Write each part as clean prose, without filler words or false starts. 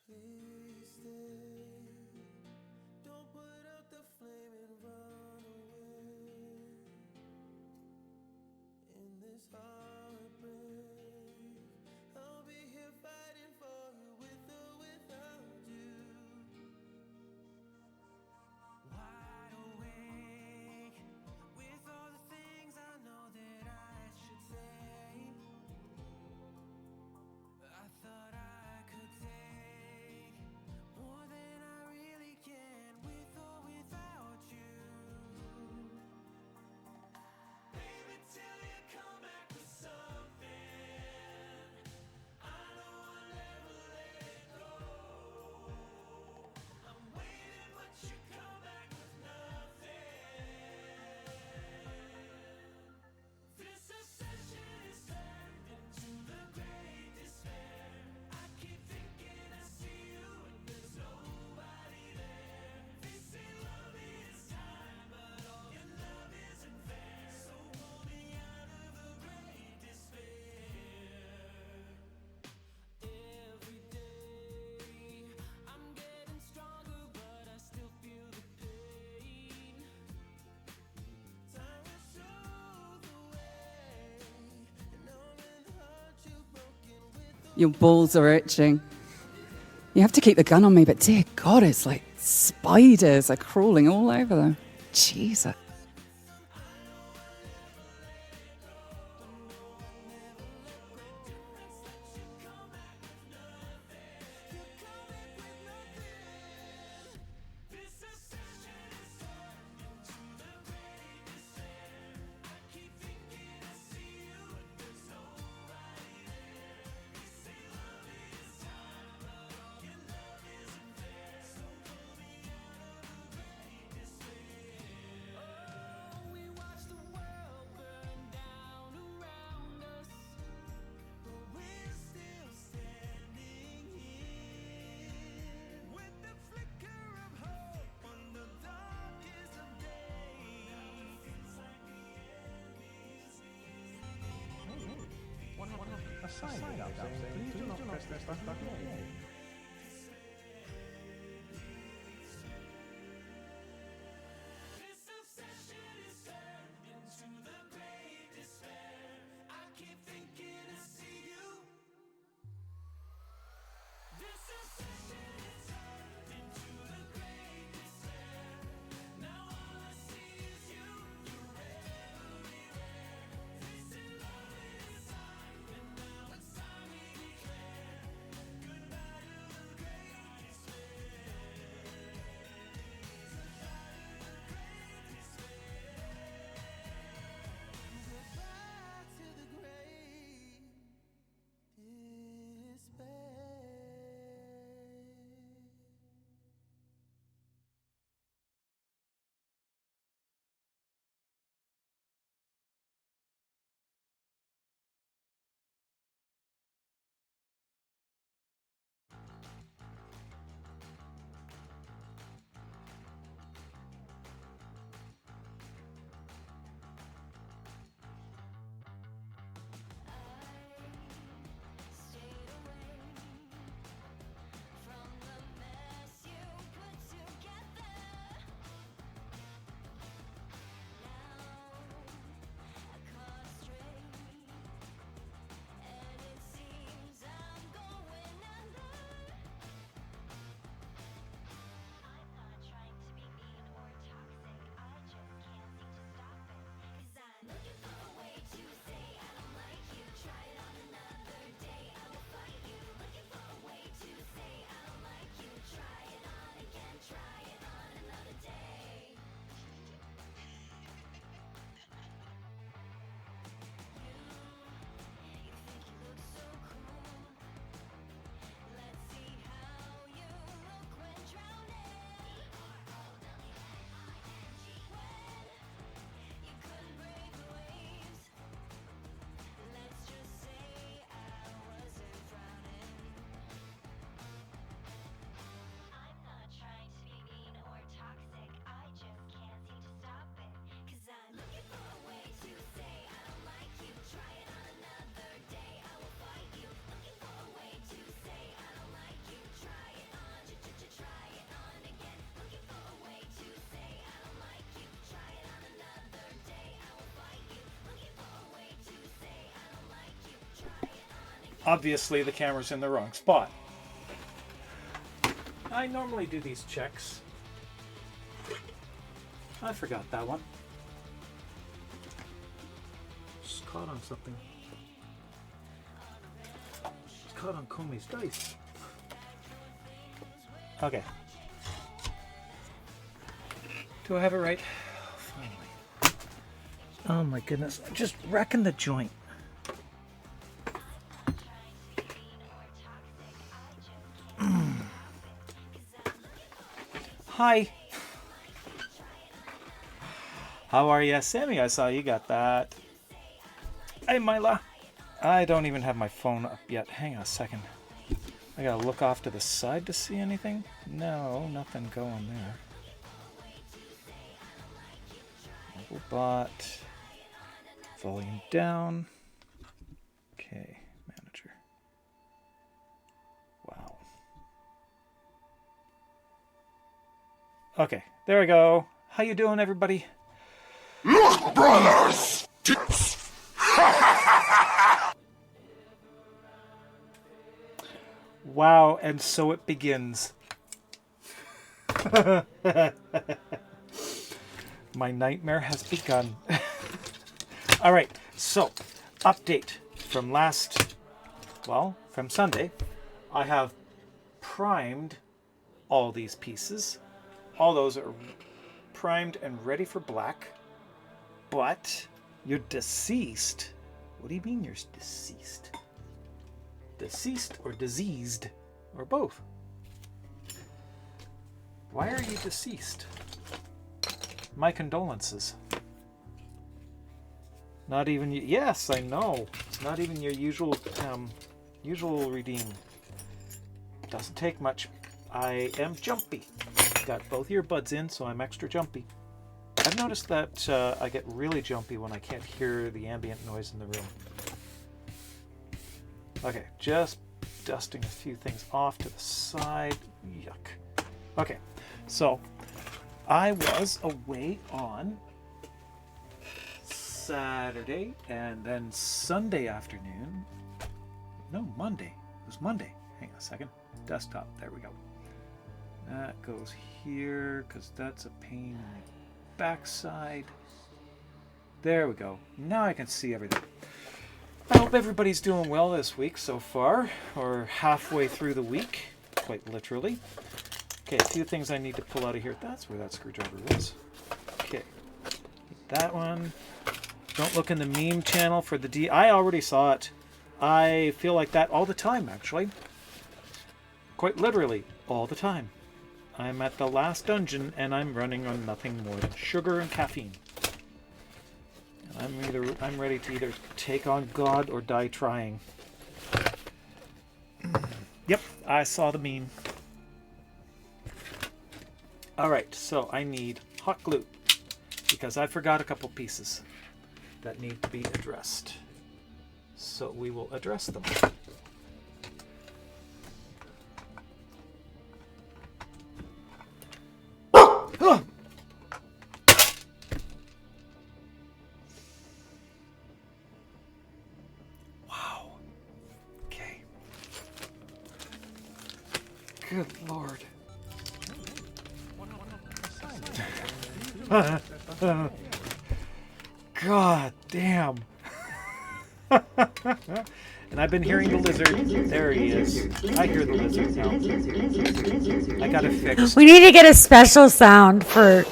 Please stay. Don't put out the flame and run away. In this heartbreak, I'll be here fighting for you with or without you. Wide awake with all the things I know that I should say. I thought I could take more than I really can with or without you. Baby, till you come back with something, I know I'll never let it go. I'm waiting, but you come back with nothing. This obsession is turned into the great despair. I keep thinking I see you and there's nobody there. They say love is time, but all your love isn't fair. So pull me out of the great despair. Every day I'm getting stronger, but I still feel the pain. Time will show the way, and all in the heart you've broken with. Your balls are itching. You have to keep the gun on me, but dear God, it's like spiders are crawling all over them. Jesus. We watch the world burn down around us, but we're still standing here with the flicker of hope on the darkest of days. Feels like the end is near. What happened? A sign up saying, please do not press this button again. This obsession is turned into the great despair. I keep thinking I see you. This obsession is turned into the great despair. Now all I see is you. You're everywhere. They say love is time, and now it's time we declare goodbye Obviously, the camera's in the wrong spot. I normally do these checks. I forgot that one. Just caught on something. Just caught on Comey's dice. Okay. Do I have it right? Finally. Oh my goodness. I'm just wrecking the joint. Hi. How are ya? Sammy, I saw you got that. Hey, Mila. I don't even have my phone up yet. Hang on a second. I gotta look off to the side to see anything? No, nothing going there. Mobile bot. Volume down. Okay, manager. Wow. Okay, there we go. How you doing, everybody? Look, brothers! Wow, and so it begins. My nightmare has begun. All right, so update from from Sunday. I have primed all these pieces. All those are primed and ready for black. But you're deceased. What do you mean you're deceased? Deceased or diseased or both? Why are you deceased? My condolences. Not even yes, I know. It's not even your usual redeem. Doesn't take much. I am jumpy. Got both earbuds in, so I'm extra jumpy. I've noticed that I get really jumpy when I can't hear the ambient noise in the room. Okay, just dusting a few things off to the side. Yuck. Okay, so I was away on Saturday and then Sunday afternoon. No, Monday. It was Monday. Hang on a second. Desktop. There we go. That goes here because that's a pain in the backside. There we go. Now I can see everything. I hope everybody's doing well this week so far, or halfway through the week, quite literally. Okay, a few things I need to pull out of here. That's where that screwdriver was. Okay, that one. Don't look in the meme channel for the D. I already saw it. I feel like that all the time, actually. Quite literally, all the time. I'm at the last dungeon, and I'm running on nothing more than sugar and caffeine. And I'm ready to either take on God or die trying. Yep, I saw the meme. Alright, so I need hot glue. Because I forgot a couple pieces that need to be addressed. So we will address them. Wow. Okay. Good Lord. God damn. And I've been hearing the lizard. There he is. I hear the lizard now. I got it fixed. We need to get a special sound for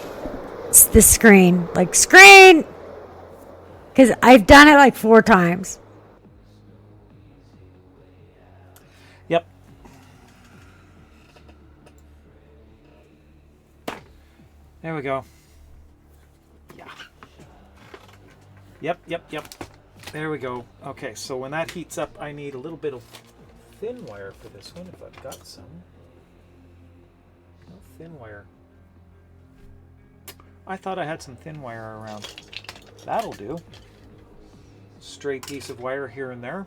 the screen. Like, screen! Because I've done it like 4 times. Yep. There we go. Yeah. Yep. There we go. Okay, so when that heats up, I need a little bit of thin wire for this one, if I've got some. No thin wire. I thought I had some thin wire around. That'll do. Straight piece of wire here and there.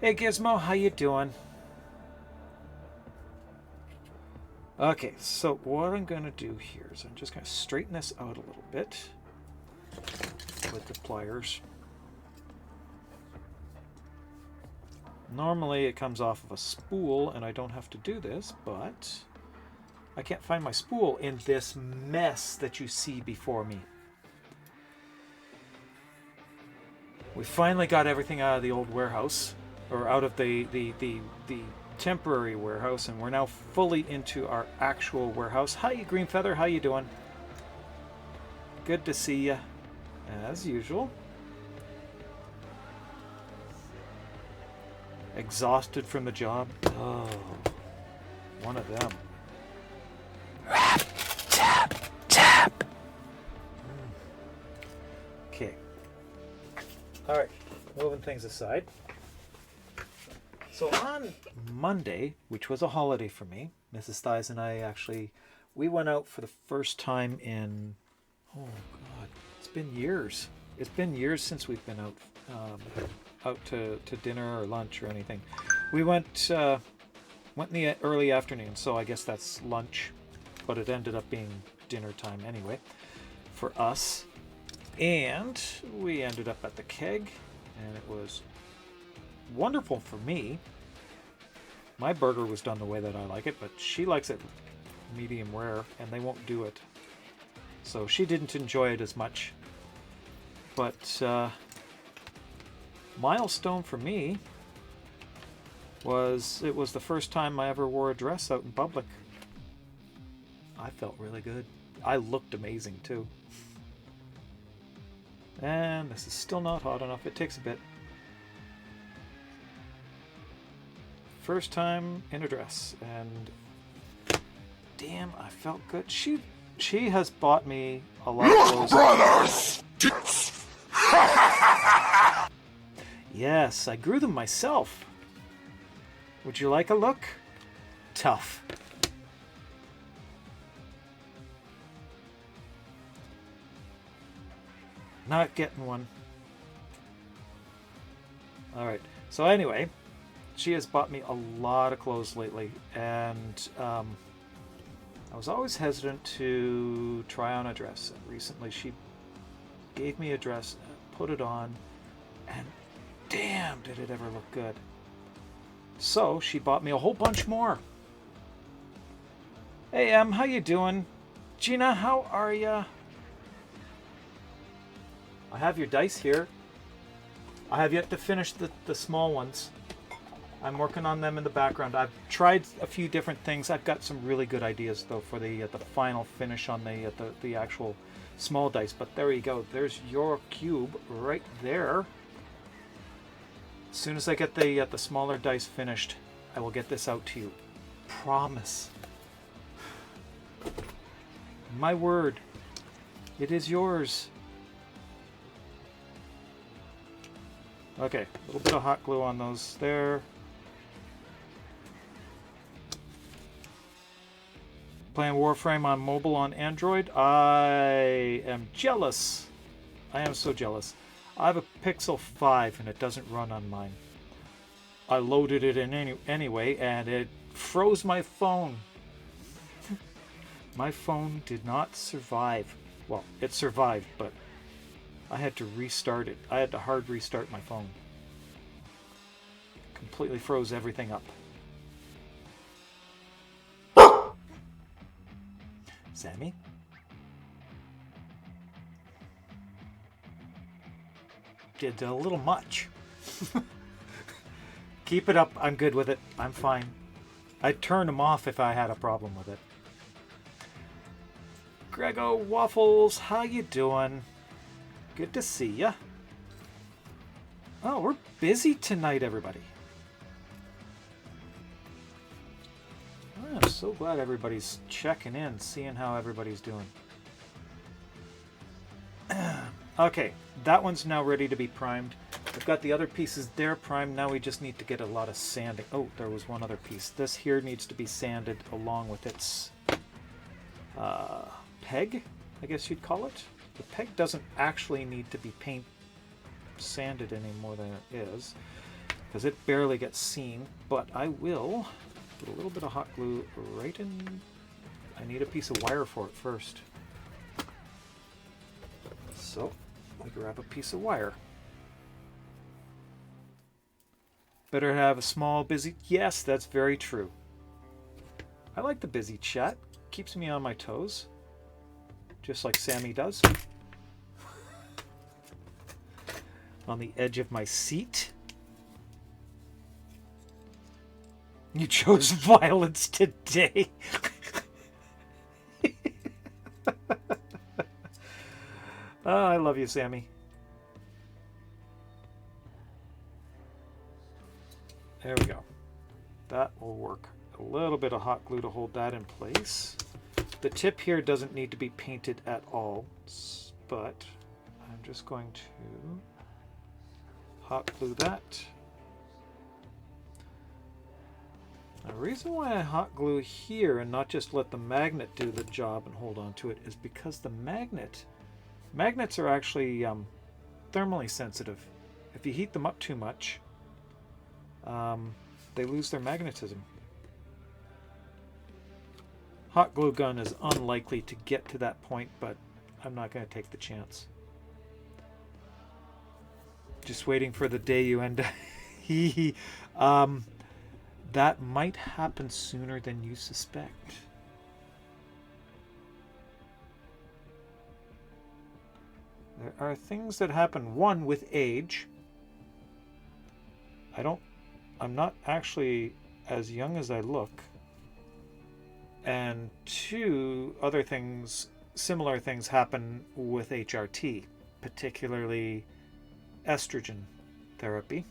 Hey Gizmo, how you doing? Okay, so what I'm going to do here is I'm just going to straighten this out a little bit with the pliers. Normally it comes off of a spool and I don't have to do this, but I can't find my spool in this mess that you see before me. We finally got everything out of the old warehouse, or out of the temporary warehouse, and we're now fully into our actual warehouse. Hi, Green Feather, how you doing? Good to see you, as usual. Exhausted from the job? Oh, one of them. Tap, tap. Okay. Alright, moving things aside. So on Monday, which was a holiday for me, Mrs. Thies and I we went out for the first time in, oh God, it's been years. It's been years since we've been out to dinner or lunch or anything. We went in the early afternoon, so I guess that's lunch, but it ended up being dinner time anyway for us. And we ended up at the Keg, and it was wonderful for me. My burger was done the way that I like it, but she likes it medium rare, and they won't do it. So she didn't enjoy it as much. But milestone for me was it was the first time I ever wore a dress out in public. I felt really good. I looked amazing too. And this is still not hot enough. It takes a bit. First time in a dress, and damn, I felt good. She has bought me a lot of clothes. Brothers! Yes, I grew them myself. Would you like a look? Tough. Not getting one. Alright, so anyway, she has bought me a lot of clothes lately, and I was always hesitant to try on a dress. Recently she gave me a dress, put it on, and damn, did it ever look good. So she bought me a whole bunch more. Hey Em, how you doing? Gina, how are ya? I have your dice here. I have yet to finish the small ones. I'm working on them in the background. I've tried a few different things. I've got some really good ideas though for the final finish on the actual small dice. But there you go. There's your cube right there. As soon as I get the smaller dice finished, I will get this out to you. Promise. My word. It is yours. Okay, a little bit of hot glue on those there. Playing Warframe on mobile on Android. I am jealous. I am so jealous. I have a Pixel 5 and it doesn't run on mine. I loaded it in anyway and it froze my phone. My phone did not survive. Well, it survived, but I had to restart it. I had to hard restart my phone. Completely froze everything up. Sammy? Did a little much. Keep it up. I'm good with it. I'm fine. I'd turn them off if I had a problem with it. Grego Waffles, how you doing? Good to see ya. Oh, we're busy tonight, everybody. I'm so glad everybody's checking in, seeing how everybody's doing. Okay, that one's now ready to be primed. I've got the other pieces there primed. Now we just need to get a lot of sanding. Oh, there was one other piece. This here needs to be sanded along with its peg, I guess you'd call it. The peg doesn't actually need to be sanded any more than it is, because it barely gets seen, but I will put a little bit of hot glue right in. I need a piece of wire for it first. So, we grab a piece of wire. Better have a small, busy... Yes, that's very true. I like the busy chat. Keeps me on my toes. Just like Sammy does. On the edge of my seat. You chose violence today. Oh, I love you, Sammy. There we go. That will work. A little bit of hot glue to hold that in place. The tip here doesn't need to be painted at all, but I'm just going to hot glue that. The reason why I hot glue here and not just let the magnet do the job and hold on to it is because the magnets are actually thermally sensitive. If you heat them up too much, they lose their magnetism. Hot glue gun is unlikely to get to that point, but I'm not going to take the chance. Just waiting for the day you end up. That might happen sooner than you suspect. There are things that happen, one, with age. I'm not actually as young as I look. And two, other things, similar things happen with HRT, particularly estrogen therapy.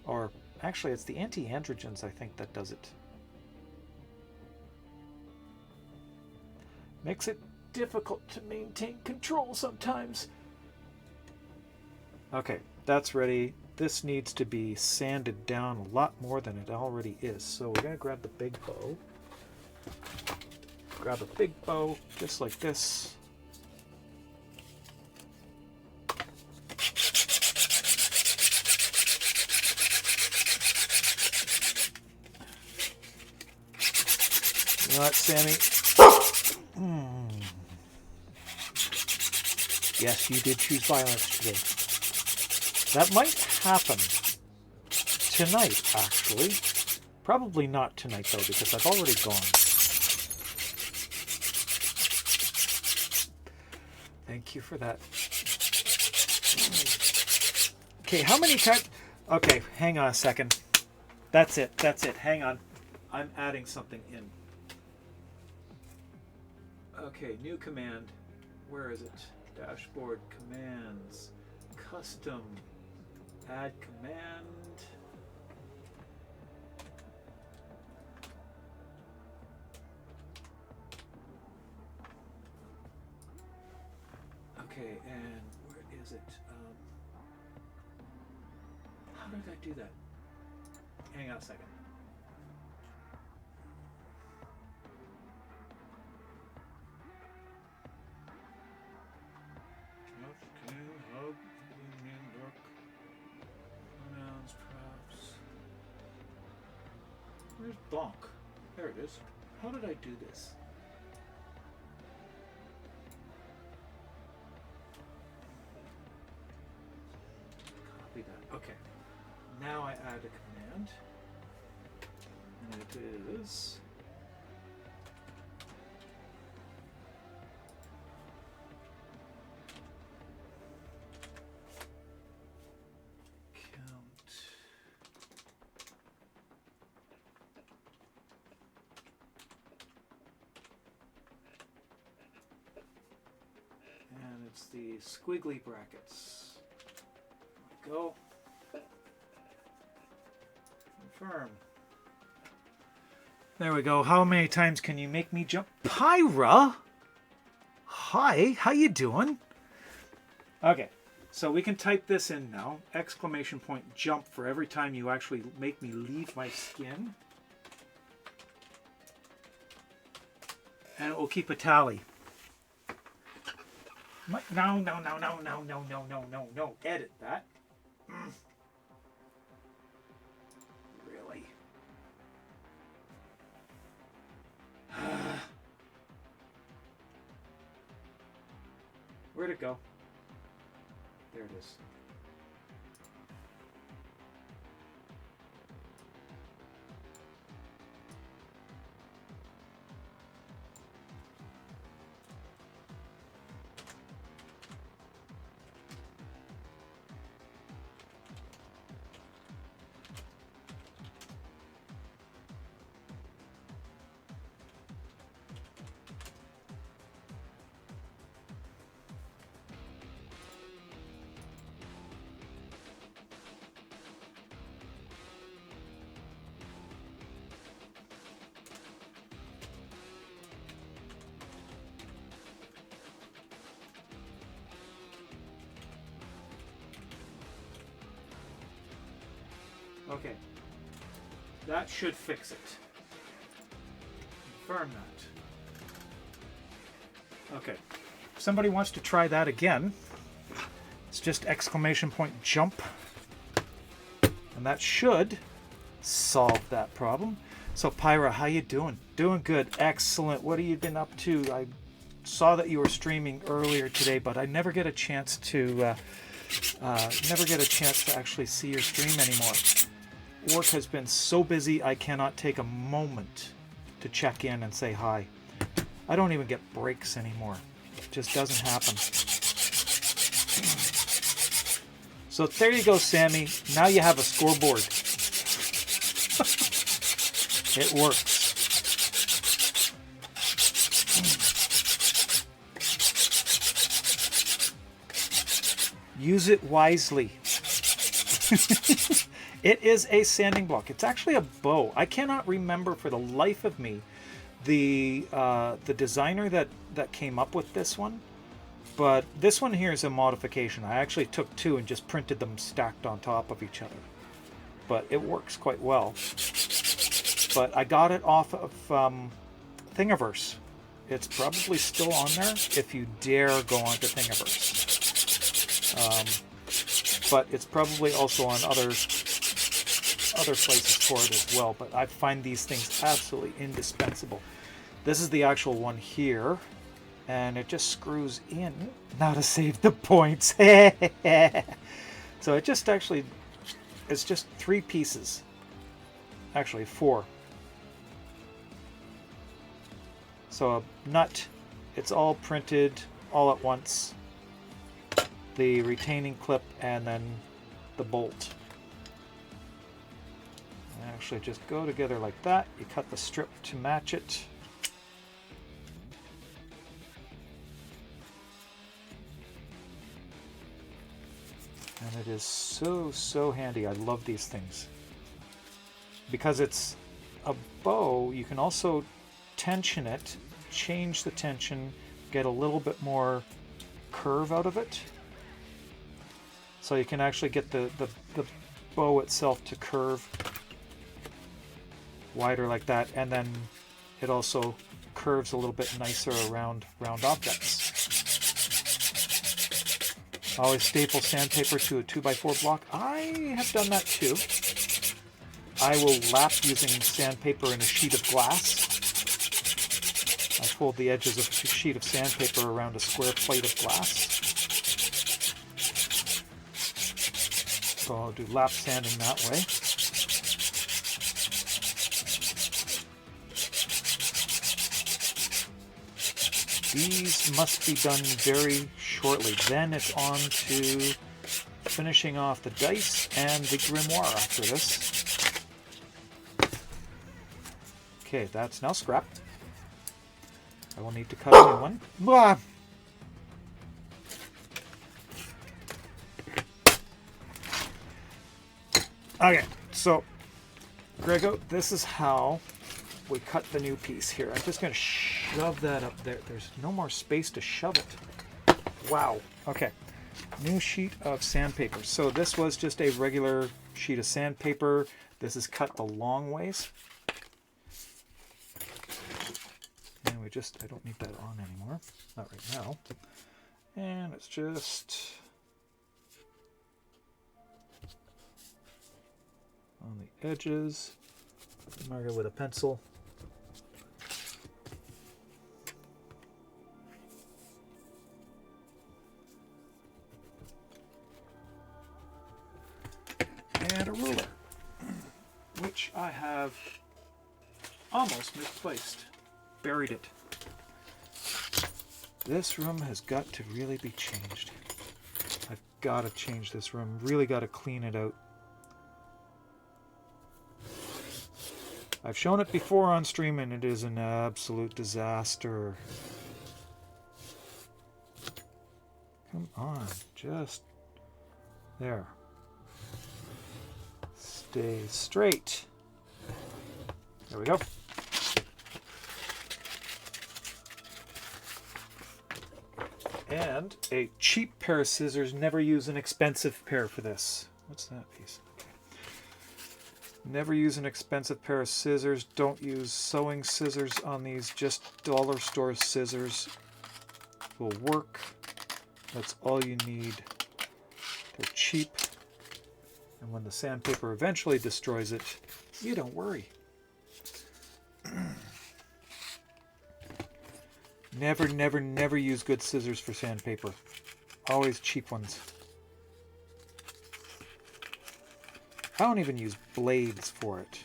Or actually, it's the anti-androgens, I think, that does it. Makes it difficult to maintain control sometimes. Okay, that's ready. This needs to be sanded down a lot more than it already is. So we're going to grab the big bow. Grab a big bow, just like this. You know what, Sammy? Yes, you did choose violence today. That might happen tonight, actually. Probably not tonight, though, because I've already gone. Thank you for that. Okay, how many times... Okay, hang on a second. That's it, hang on. I'm adding something in. Okay, new command. Where is it? Dashboard commands. Custom. Add command. Okay, and where is it? How did I do that? Hang on a second. Where's bonk? There it is. How did I do this? Copy that. Okay. Now I add a command. And it is... It's the squiggly brackets. Go. Confirm. There we go. How many times can you make me jump? Pyra! Hi, how you doing? Okay, so we can type this in now. Exclamation point jump for every time you actually make me leave my skin. And it will keep a tally. No. Edit that. Really? Where'd it go? There it is. Okay. That should fix it. Confirm that. Okay. If somebody wants to try that again, it's just exclamation point jump. And that should solve that problem. So Pyra, how you doing? Doing good. Excellent. What have you been up to? I saw that you were streaming earlier today, but I never get a chance to actually see your stream anymore. Work has been so busy I cannot take a moment to check in and say hi. I don't even get breaks anymore. It just doesn't happen. So there you go, Sammy. Now you have a scoreboard. It works. Use it wisely. It is a sanding block. It's actually a bow. I cannot remember for the life of me the designer that came up with this one, but this one here is a modification. I actually took two and just printed them stacked on top of each other, but it works quite well. But I got it off of Thingiverse. It's probably still on there if you dare go onto Thingiverse. But it's probably also on other places for it as well. But I find these things absolutely indispensable. This is the actual one here, and it just screws in. Now to save the points. So it just actually, it's just 3 pieces. Actually 4. So a nut, it's all printed all at once. The retaining clip and then the bolt. And actually just go together like that. You cut the strip to match it. And it is so handy. I love these things. Because it's a bow, you can also tension it, change the tension, get a little bit more curve out of it. So you can actually get the bow itself to curve wider like that, and then it also curves a little bit nicer around round objects. Always staple sandpaper to a 2x4 block. I have done that too. I will lap using sandpaper in a sheet of glass. I fold the edges of a sheet of sandpaper around a square plate of glass. So I'll do lap sanding that way. These must be done very shortly. Then it's on to finishing off the dice and the grimoire after this. Okay, that's now scrapped. I will need to cut a new one. Blah! Okay, so Grego, this is how we cut the new piece here. I'm just going to shove that up there. There's no more space to shove it. Wow. Okay, new sheet of sandpaper. So this was just a regular sheet of sandpaper. This is cut the long ways. And I don't need that on anymore. Not right now. And it's just on the edges. Mark it with a pencil. And a ruler, which I have almost misplaced. Buried it. This room has got to really be changed. I've got to change this room. Really got to clean it out. I've shown it before on stream and it is an absolute disaster. Come on, just there. Stay straight. There we go. And a cheap pair of scissors. Never use an expensive pair for this. What's that piece? Okay. Never use an expensive pair of scissors. Don't use sewing scissors on these. Just dollar store scissors will work. That's all you need. They're cheap. And when the sandpaper eventually destroys it, you don't worry. Never, never, never use good scissors for sandpaper. Always cheap ones. I don't even use blades for it.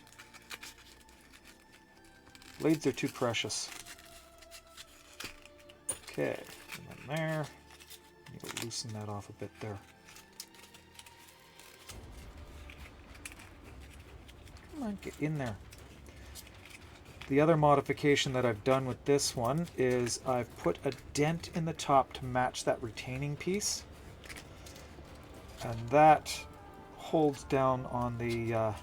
Blades are too precious. Okay, and then there. Need to loosen that off a bit there. Come on, get in there. The other modification that I've done with this one is I've put a dent in the top to match that retaining piece. And that holds down on the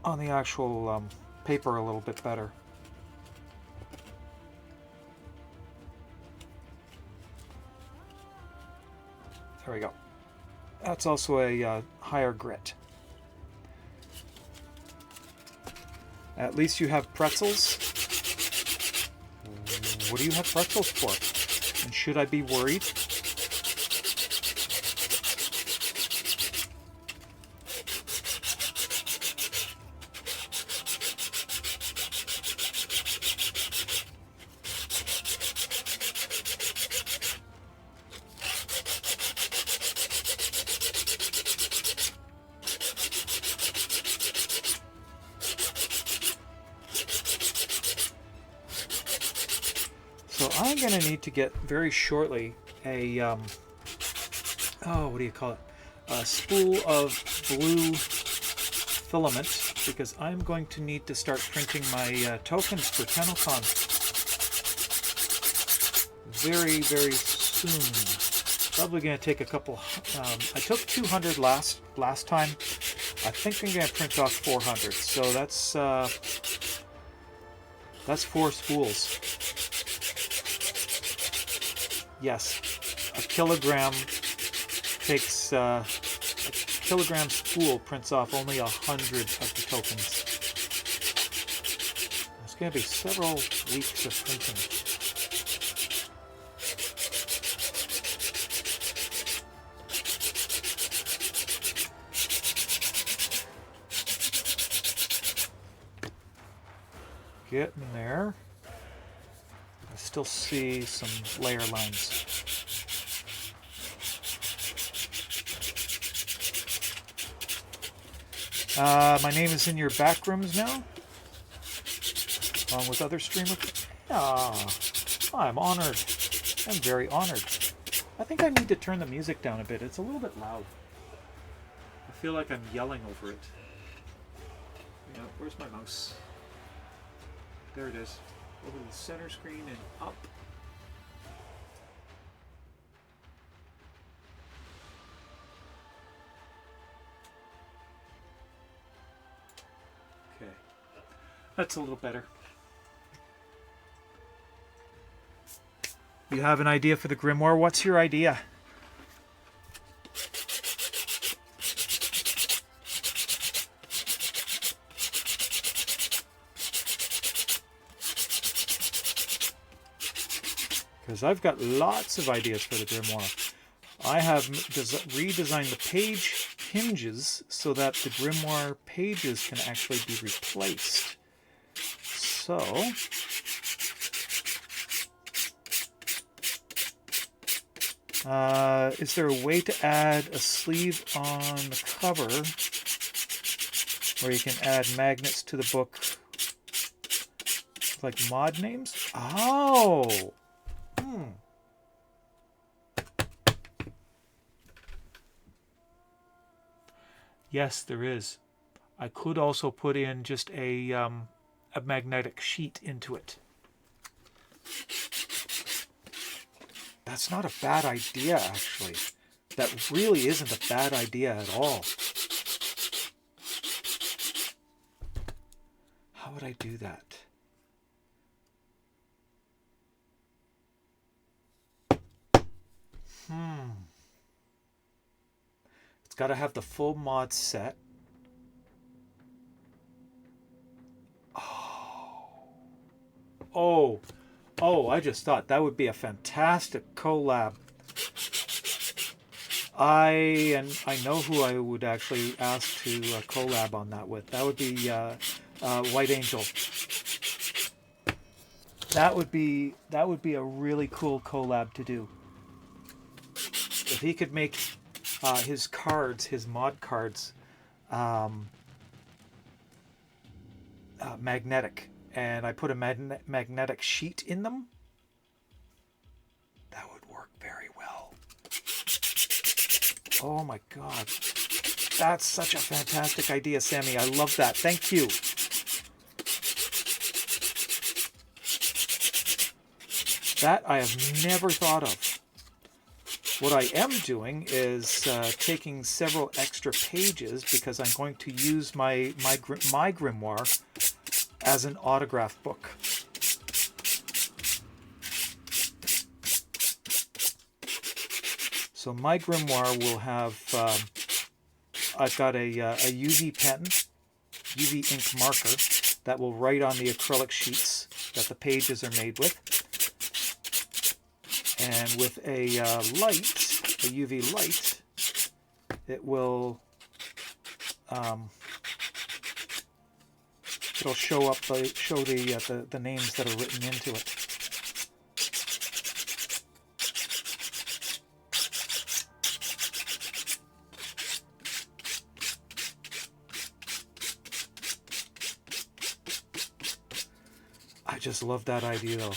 actual paper a little bit better. There we go. That's also a higher grit. At least you have pretzels. What do you have pretzels for? And should I be worried? So I'm going to need to get very shortly a, what do you call it? A spool of blue filament, because I'm going to need to start printing my tokens for TennoCon very, very soon. Probably going to take a couple. I took 200 last time. I think I'm going to print off 400. So that's 4 spools. Yes, a kilogram takes a kilogram spool prints off only 100 of the tokens. It's going to be several weeks of printing. Getting there. I still see some layer lines. My name is in your back rooms now, along with other streamers. I'm honored. I'm very honored. I think I need to turn the music down a bit. It's a little bit loud. I feel like I'm yelling over it. You know, where's my mouse? There it is. Over the center screen and up. Okay. That's a little better. You have an idea for the grimoire? What's your idea? Because I've got lots of ideas for the grimoire. I have redesigned the page hinges so that the grimoire pages can actually be replaced. So, is there a way to add a sleeve on the cover where you can add magnets to the book, like mod names? Oh! Yes, there is. I could also put in just a magnetic sheet into it. That's not a bad idea, actually. That really isn't a bad idea at all. How would I do that? It's got to have the full mod set. Oh, I just thought that would be a fantastic collab. I know who I would actually ask to collab on that with. That would be White Angel. That would be a really cool collab to do. If he could make his cards, his mod cards, magnetic, and I put a magnetic sheet in them, that would work very well. Oh my god. That's such a fantastic idea, Sammy. I love that. Thank you. That I have never thought of. What I am doing is taking several extra pages because I'm going to use my grimoire as an autograph book. So my grimoire will have, I've got a UV pen, UV ink marker that will write on the acrylic sheets that the pages are made with. And with a light, a UV light, it will it'll show the names that are written into it. I just love that idea though.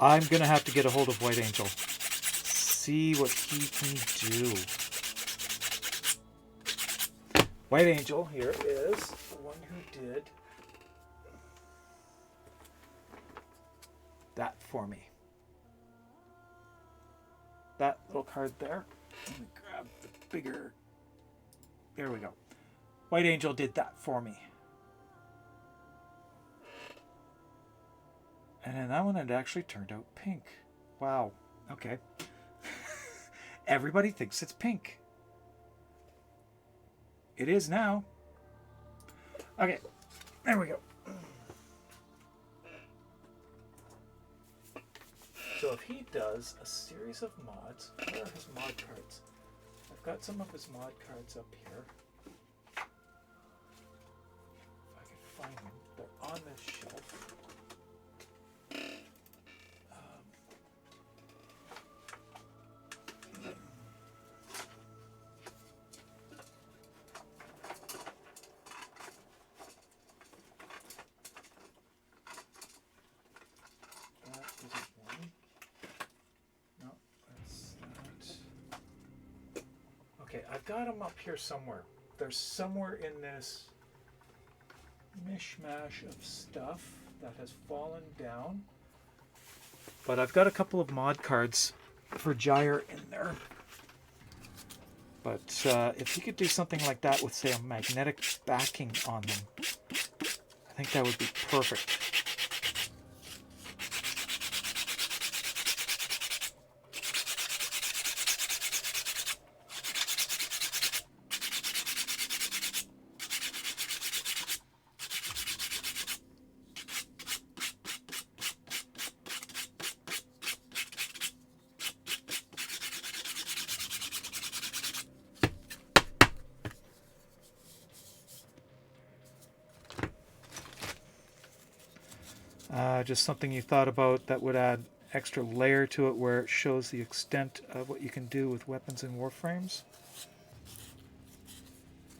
I'm going to have to get a hold of White Angel. See what he can do. White Angel here is the one who did that for me. That little card there. Let me grab the bigger. There we go. White Angel did that for me. And then that one had actually turned out pink. Wow. Okay. Everybody thinks it's pink. It is now. Okay. There we go. So if he does a series of mods, where are his mod cards? I've got some of his mod cards up here. If I can find them. They're on this shelf. Okay, I've got them up here somewhere. They're somewhere in this mishmash of stuff that has fallen down. But I've got a couple of mod cards for Gyre in there. But if he could do something like that with, say, a magnetic backing on them, I think that would be perfect. Just something you thought about that would add extra layer to it where it shows the extent of what you can do with weapons and warframes.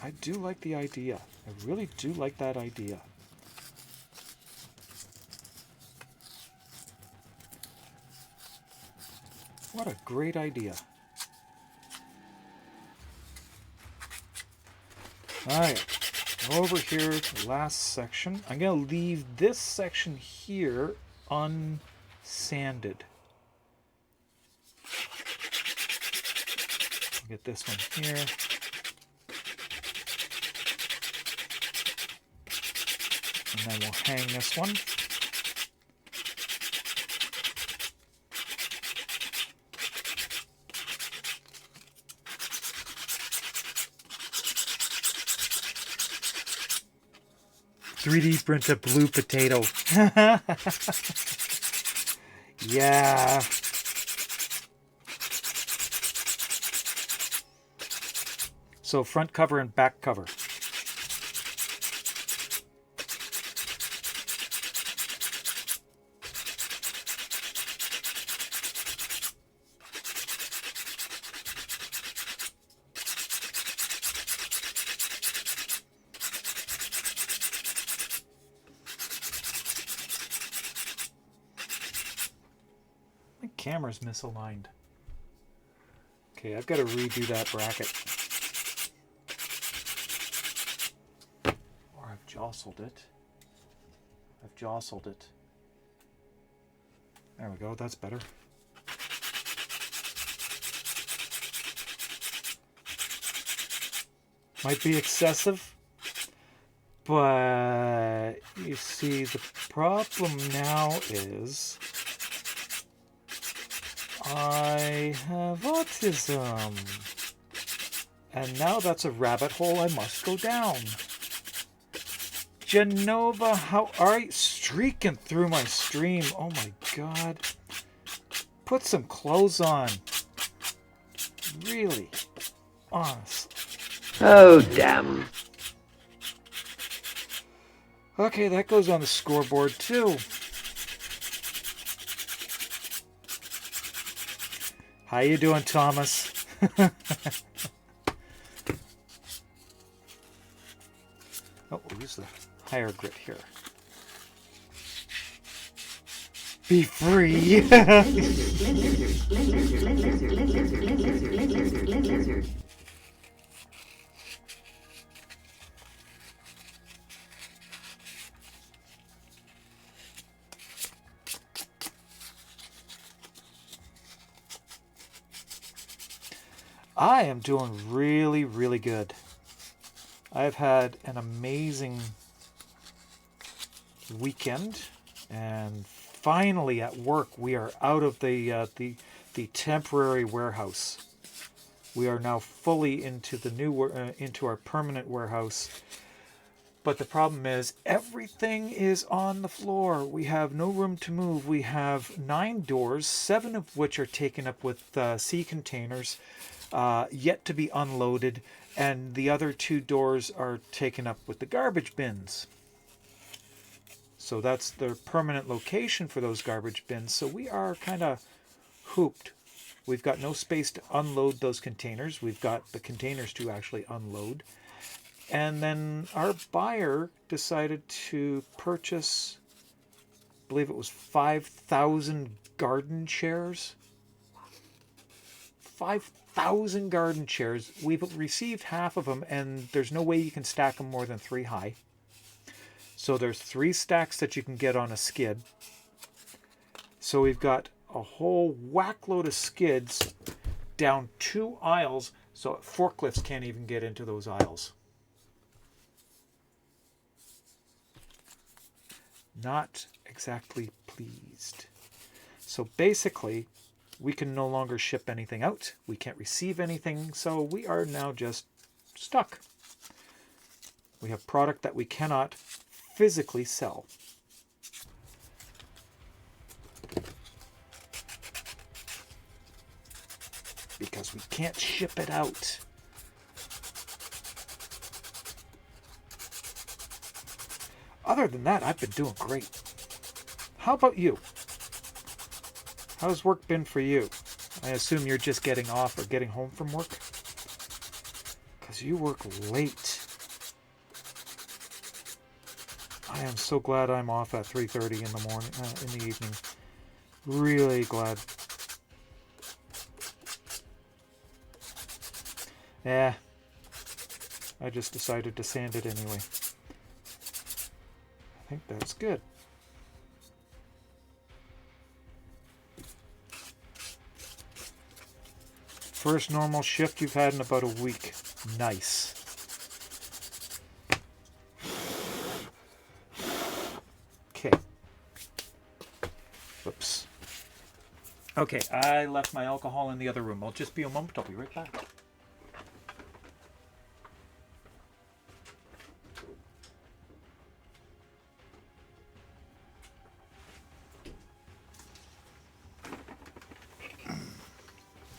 I do like the idea. I really do like that idea. What a great idea. Alright. Over here to the last section. I'm going to leave this section here unsanded. Get this one here. And then we'll hang this one. "3D print a blue potato." Yeah. So front cover and back cover. My camera's misaligned. Okay, I've got to redo that bracket. Or I've jostled it. I've jostled it. There we go, that's better. Might be excessive, but you see, the problem now is I have autism. And now that's a rabbit hole I must go down. Genova, how are you? Streaking through my stream. Oh my god. Put some clothes on. Really. Honestly. Oh, damn. Okay, that goes on the scoreboard too. How you doing, Thomas? Oh, we'll use the higher grit here. Be free. I am doing really, really good. I've had an amazing weekend, and finally at work we are out of the temporary warehouse. We are now fully into the new into our permanent warehouse. But the problem is everything is on the floor. We have no room to move. We have 9 doors, 7 of which are taken up with sea containers, yet to be unloaded, and the other 2 doors are taken up with the garbage bins. So that's the permanent location for those garbage bins. So we are kind of hooped. We've got no space to unload those containers. We've got the containers to actually unload. And then our buyer decided to purchase, I believe it was 5,000 garden chairs. 5,000 garden chairs. We've received half of them, and there's no way you can stack them more than 3 high. So there's 3 stacks that you can get on a skid. So we've got a whole whack load of skids down 2 aisles, so forklifts can't even get into those aisles. Not exactly pleased. So basically, we can no longer ship anything out. We can't receive anything, so we are now just stuck. We have product that we cannot physically sell. Because we can't ship it out. Other than that, I've been doing great. How about you? How's work been for you? I assume you're just getting off or getting home from work? Because you work late. I am so glad I'm off at 3:30 in the morning, in the evening. Really glad. Yeah. I just decided to sand it anyway. I think that's good. First normal shift you've had in about a week. Nice. Okay, I left my alcohol in the other room. I'll just be a moment. I'll be right back.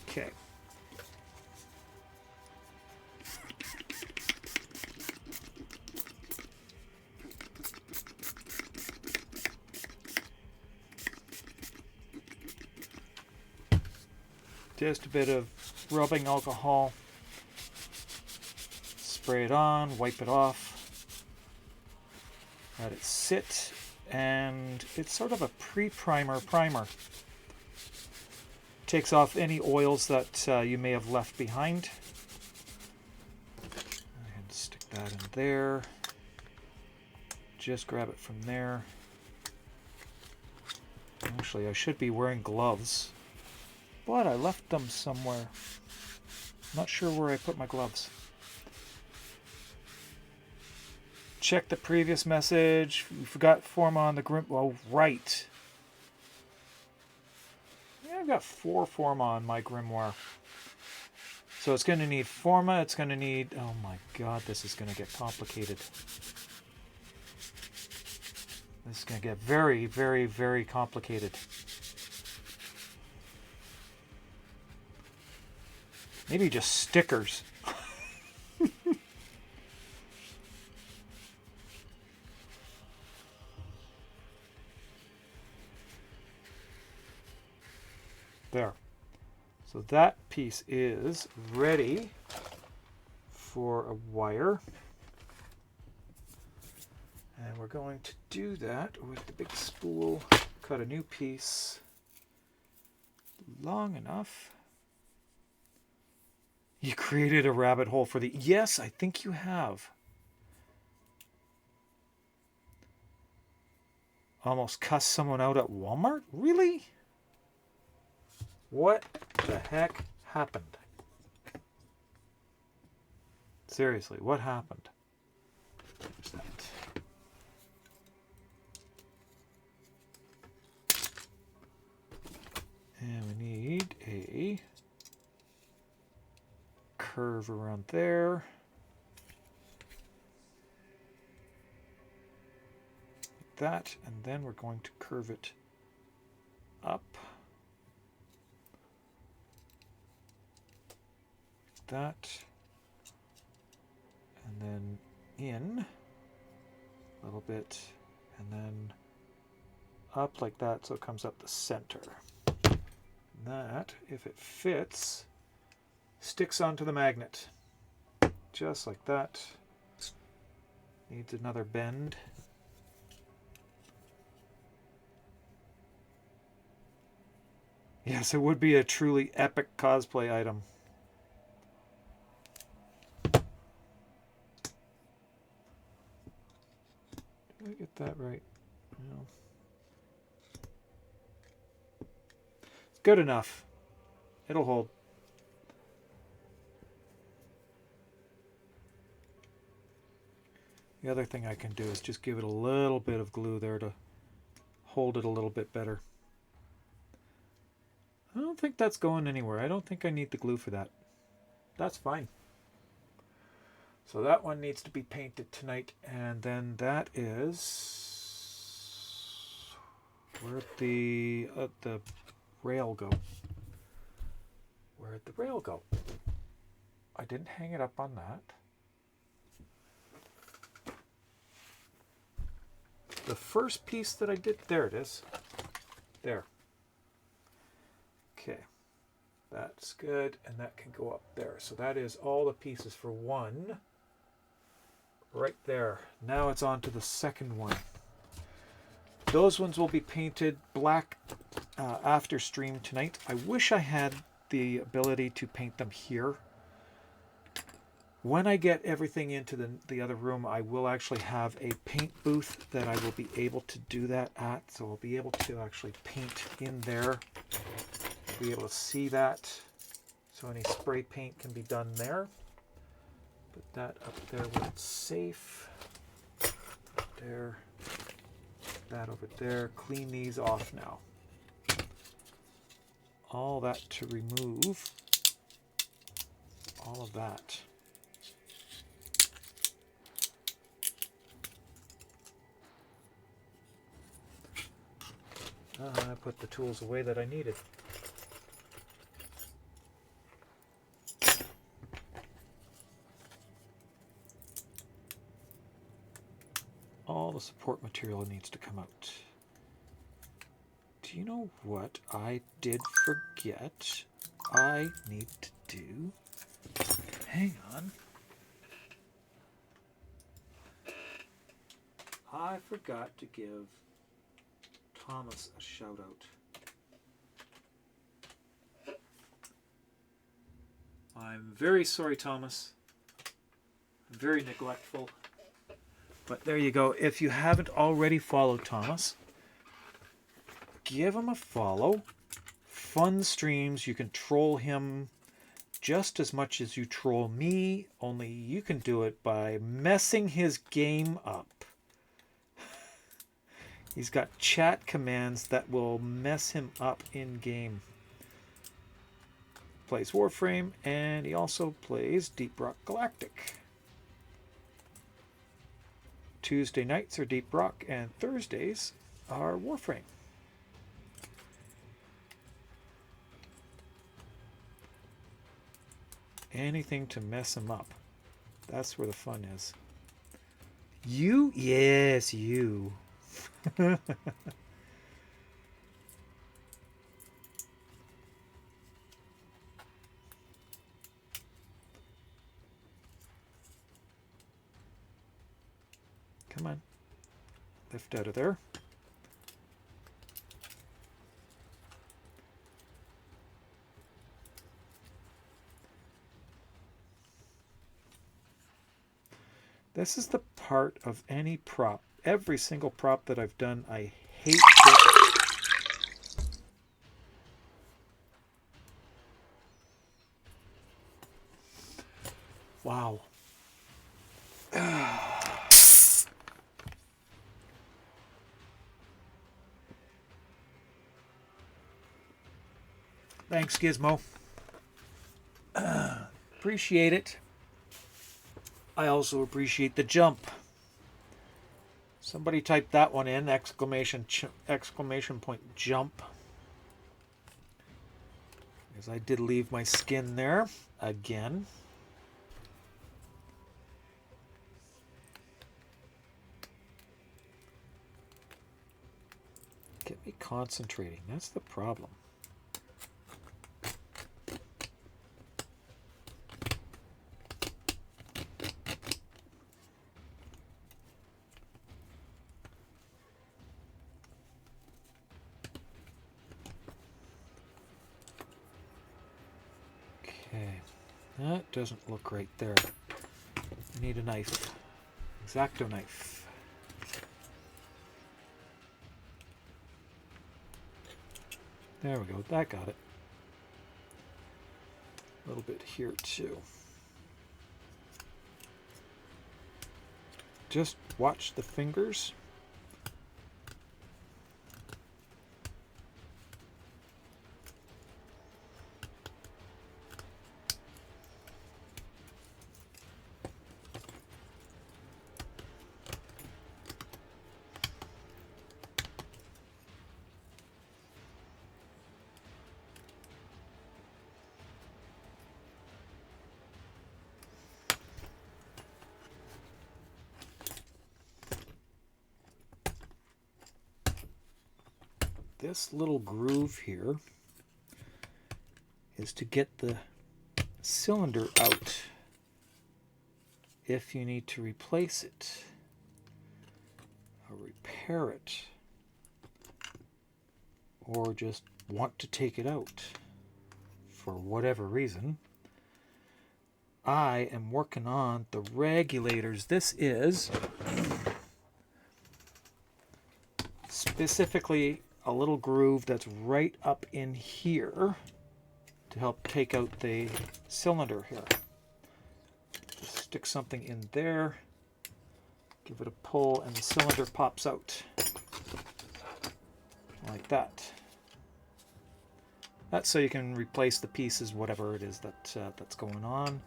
Okay. Just a bit of rubbing alcohol. Spray it on, wipe it off. Let it sit, and it's sort of a pre-primer primer. Takes off any oils that you may have left behind. And stick that in there. Just grab it from there. Actually, I should be wearing gloves, but I left them somewhere. Not sure where I put my gloves. Check the previous message. We forgot Forma on the group. Oh, right. Yeah, I've got 4 Forma on my grimoire. So it's going to need Forma. It's going to need... Oh my god, this is going to get complicated. This is going to get very, very, very complicated. Maybe just stickers. There. So that piece is ready for a wire. And we're going to do that with the big spool. Cut a new piece long enough. You created a rabbit hole for the... Yes, I think you have. Almost cussed someone out at Walmart? Really? What the heck happened? Seriously, what happened? There's that. And we need a curve around there. Like that, and then we're going to curve it up. That, and then in a little bit, and then up like that, so it comes up the center. And that, if it fits, sticks onto the magnet, just like that. Needs another bend. Yes, it would be a truly epic cosplay item. Did I get that right? No. It's good enough. It'll hold. The other thing I can do is just give it a little bit of glue there to hold it a little bit better. I don't think that's going anywhere. I don't think I need the glue for that. That's fine. So that one needs to be painted tonight, and then that is... Where'd the rail go? Where'd the rail go? I didn't hang it up on that. The first piece that I did, there it is. There. Okay. That's good, and that can go up there. So that is all the pieces for one. Right there. Now it's on to the second one. Those ones will be painted black after stream tonight. I wish I had the ability to paint them here. When I get everything into the other room, I will actually have a paint booth that I will be able to do that at. So I'll be able to actually paint in there. Be able to see that. So any spray paint can be done there. Put that up there where it's safe. There. That over there. Clean these off now. all that to remove all of that. I put the tools away that I needed. All the support material needs to come out. Do you know what I did forget I need to do? Hang on. I forgot to give Thomas a shout out. I'm very sorry, Thomas. I'm very neglectful. But there you go. If you haven't already followed Thomas, give him a follow. Fun streams. You can troll him just as much as you troll me, only you can do it by messing his game up. He's got chat commands that will mess him up in game. Plays Warframe, and he also plays Deep Rock Galactic. Tuesday nights are Deep Rock, and Thursdays are Warframe. Anything to mess him up. That's where the fun is. You? Yes, you. Come on. Lift out of there. This is the part of any prop. Every single prop that I've done, I hate it. Wow. Thanks, Gizmo. Appreciate it. I also appreciate the jump. Somebody type that one in, exclamation point jump. Because I did leave my skin there again. Get me concentrating, that's the problem. That doesn't look right there. I need a knife. X-Acto knife. There we go. That got it. A little bit here too. Just watch the fingers. This little groove here is to get the cylinder out if you need to replace it or repair it or just want to take it out for whatever reason. I am working on the regulators. This is specifically a little groove that's right up in here to help take out the cylinder here. Just stick something in there, give it a pull, and the cylinder pops out like that. That's so you can replace the pieces, whatever it is that's going on.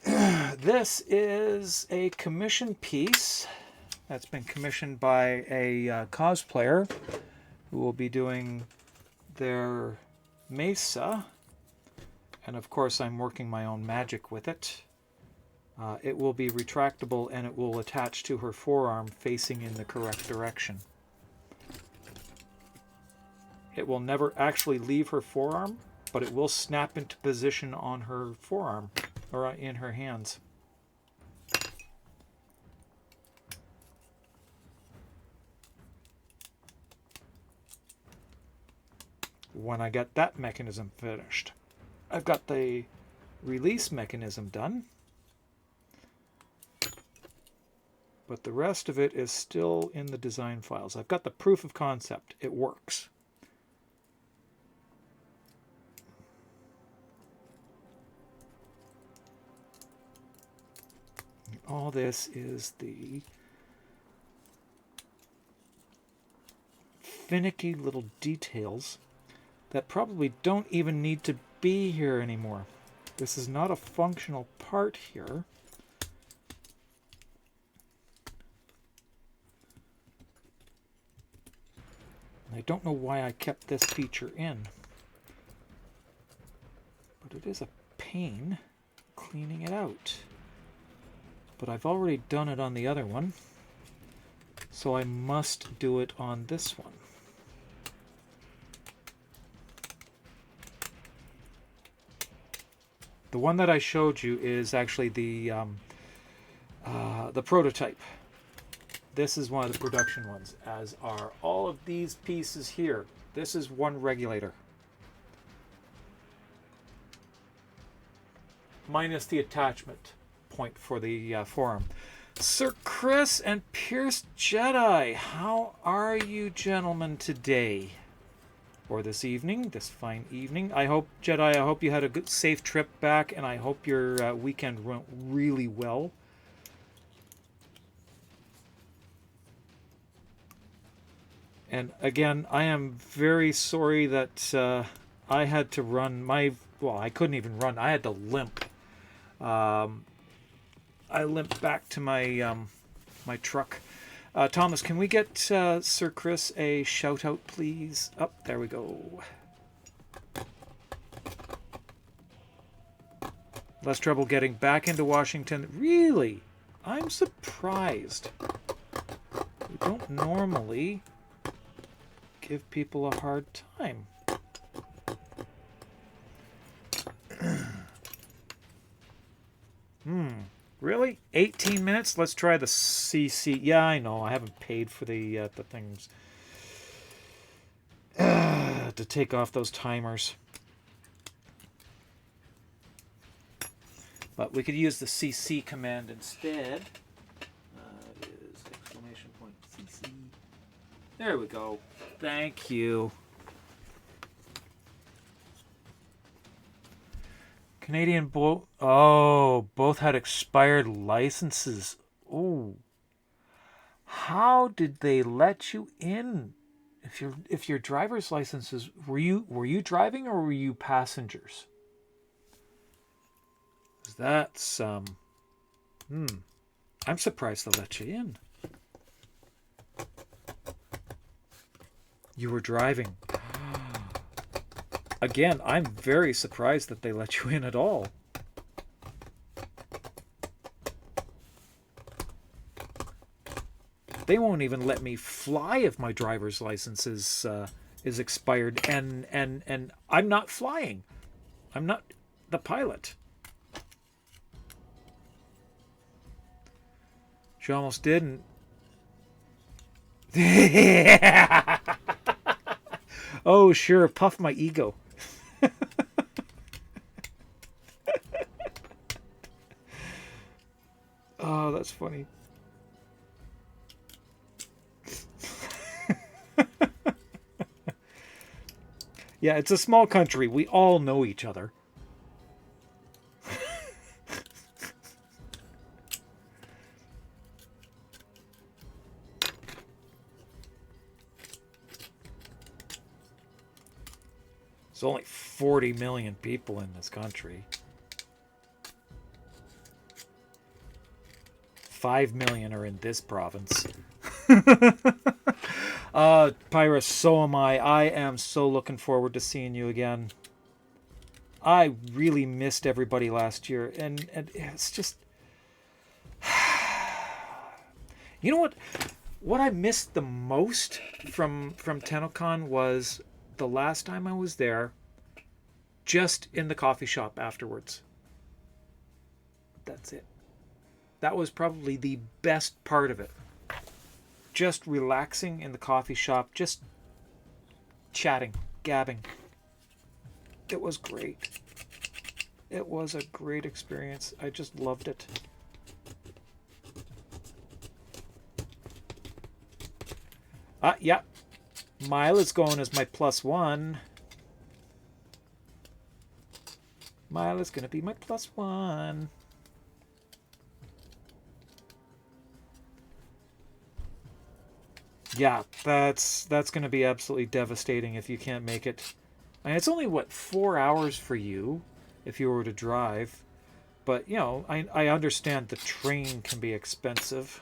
This is a commission piece that's been commissioned by a cosplayer who will be doing their mesa. And of course, I'm working my own magic with it. It will be retractable and it will attach to her forearm facing in the correct direction. It will never actually leave her forearm, but it will snap into position on her forearm or in her hands. When I get that mechanism finished, I've got the release mechanism done, but the rest of it is still in the design files. I've got the proof of concept. It works. All this is the finicky little details that probably don't even need to be here anymore. This is not a functional part here. I don't know why I kept this feature in, but it is a pain cleaning it out. But I've already done it on the other one, so I must do it on this one. The one that I showed you is actually the prototype. This is one of the production ones, as are all of these pieces here. This is one regulator. Minus the attachment point for the forearm. Sir Chris and Pierce Jedi, how are you gentlemen today? Or this evening, this fine evening. I hope, Jedi, I hope you had a good, safe trip back, and I hope your weekend went really well. And again, I am very sorry that I had to run my... Well, I couldn't even run. I had to limp. I limped back to my my truck. Thomas, can we get Sir Chris a shout out, please? Oh, there we go. Less trouble getting back into Washington. Really? I'm surprised. We don't normally give people a hard time. Really? 18 minutes? Let's try the CC. Yeah, I know. I haven't paid for the things to take off those timers. But we could use the CC command instead. It is exclamation point CC. There we go. Thank you. Canadian both had expired licenses. Oh, how did they let you in? If your driver's licenses, were you driving or were you passengers? That's I'm surprised they let you in. You were driving. Again, I'm very surprised that they let you in at all. They won't even let me fly if my driver's license is expired, and I'm not flying. I'm not the pilot. She almost didn't. Oh, sure, puff my ego. Oh, that's funny. Yeah, it's a small country. We all know each other. 40 million people in this country. 5 million are in this province. Pyra, so am I. I am so looking forward to seeing you again. I really missed everybody last year, and it's just... You know what I missed the most from TennoCon was the last time I was there, just in the coffee shop afterwards. That's it. That was probably the best part of it. Just relaxing in the coffee shop, just chatting, gabbing. It was great. It was a great experience. I just loved it. Yeah. Mila's going as my +1. Mila's going to be my +1. Yeah, that's going to be absolutely devastating if you can't make it. I mean, it's only, what, 4 hours for you if you were to drive. But, you know, I understand the train can be expensive.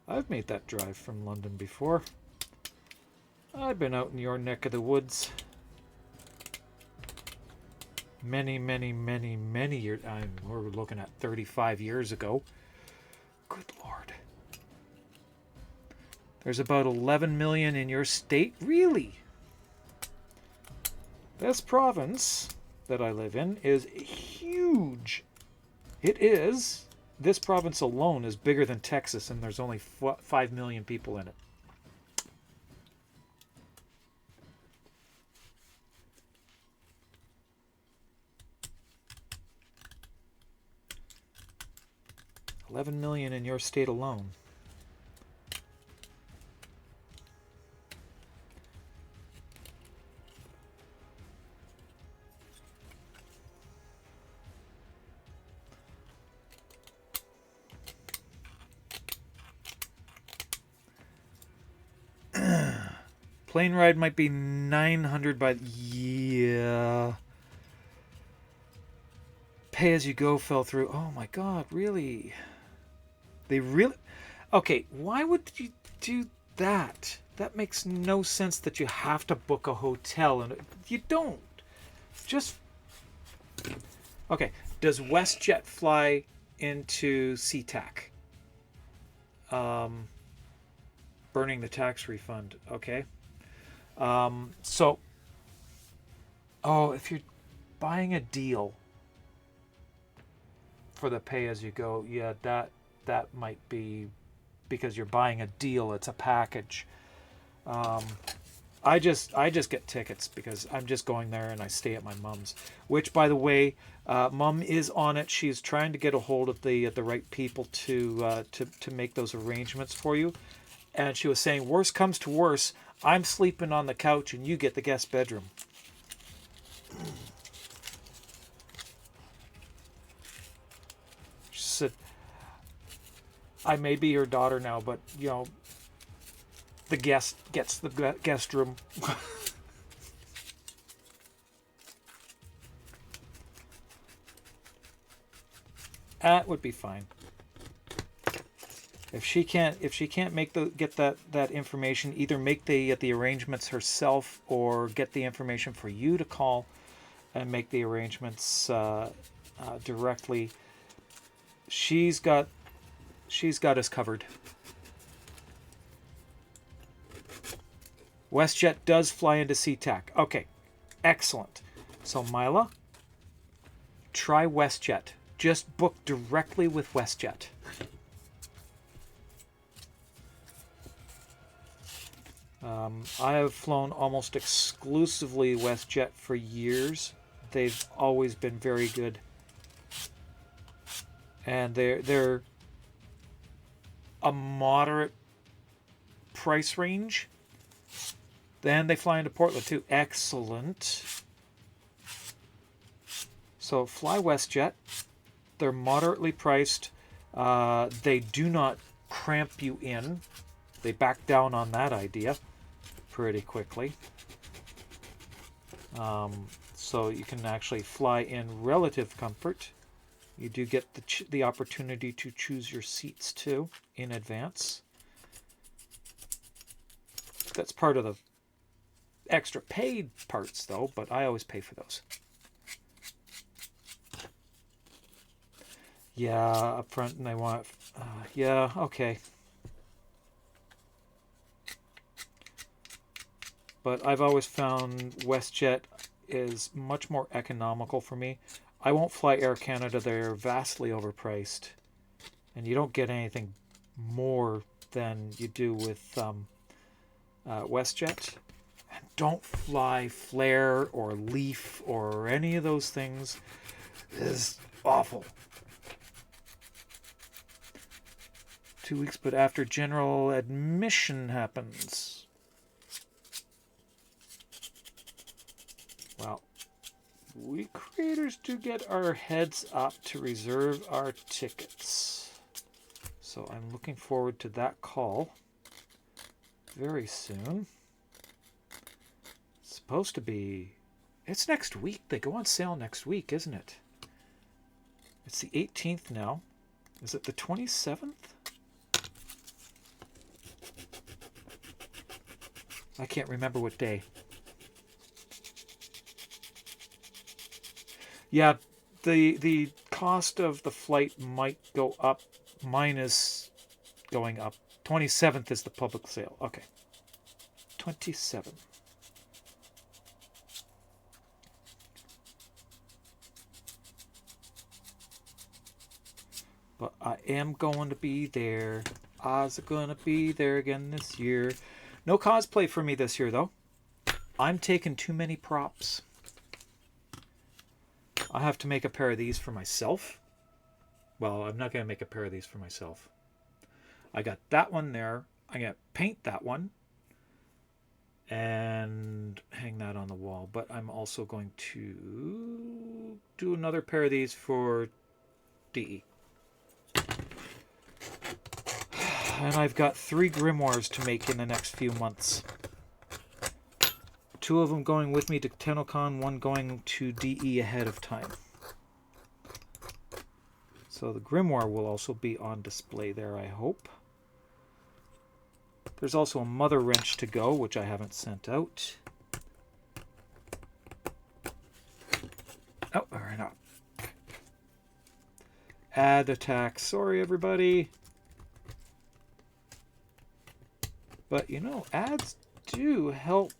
I've made that drive from London before. I've been out in your neck of the woods. Many, many, many, many years. We're looking at 35 years ago. Good Lord. There's about 11 million in your state? Really? This province that I live in is huge. It is. This province alone is bigger than Texas, and there's only 5 million people in it. $11 million in your state alone. Plane ride might be 900, but yeah. Pay as you go fell through. Oh my God, really? They really... Okay, why would you do that? That makes no sense that you have to book a hotel. And you don't. Just... Okay, does WestJet fly into SeaTac? Burning the tax refund. Okay. So... Oh, if you're buying a deal for the pay-as-you-go, yeah, that might be because you're buying a deal. It's a package. I just get tickets because I'm just going there and I stay at my mom's. Which, by the way, Mom is on it. She's trying to get a hold of the right people to make those arrangements for you. And she was saying, worst comes to worst, I'm sleeping on the couch and you get the guest bedroom. She said, I may be your daughter now, but, you know, the guest gets the guest room. That would be fine. If she can't get that information, either make the arrangements herself or get the information for you to call and make the arrangements directly. She's got us covered. WestJet does fly into SeaTac. Okay, excellent. So Mila, try WestJet. Just book directly with WestJet. I have flown almost exclusively WestJet for years. They've always been very good, and they're a moderate price range. Then they fly into Portland too. Excellent. So fly WestJet. They're moderately priced. They do not cramp you in. They back down on that idea. pretty quickly. So you can actually fly in relative comfort. You do get the opportunity to choose your seats too in advance. That's part of the extra paid parts though, but I always pay for those. Yeah, up front, and they want... yeah, okay. But I've always found WestJet is much more economical for me. I won't fly Air Canada. They're vastly overpriced. And you don't get anything more than you do with WestJet. And don't fly Flair or Leaf or any of those things. It is awful. 2 weeks, but after general admission happens. Well, we creators do get our heads up to reserve our tickets. So I'm looking forward to that call very soon. It's supposed to be... It's next week. They go on sale next week, isn't it? It's the 18th now. Is it the 27th? I can't remember what day. Yeah, the cost of the flight might go up. Mine is going up. 27th is the public sale. Okay. 27. But I am going to be there. I was going to be there again this year. No cosplay for me this year, though. I'm taking too many props. I have to make a pair of these for myself. Well, I'm not going to make a pair of these for myself. I got that one there. I'm going to paint that one. And hang that on the wall. But I'm also going to do another pair of these for DE. And I've got 3 grimoires to make in the next few months. 2 of them going with me to TennoCon, 1 going to DE ahead of time. So the grimoire will also be on display there, I hope. There's also a mother wrench to go, which I haven't sent out. Oh, or not. Ad attack. Sorry, everybody. But, you know, ads do help.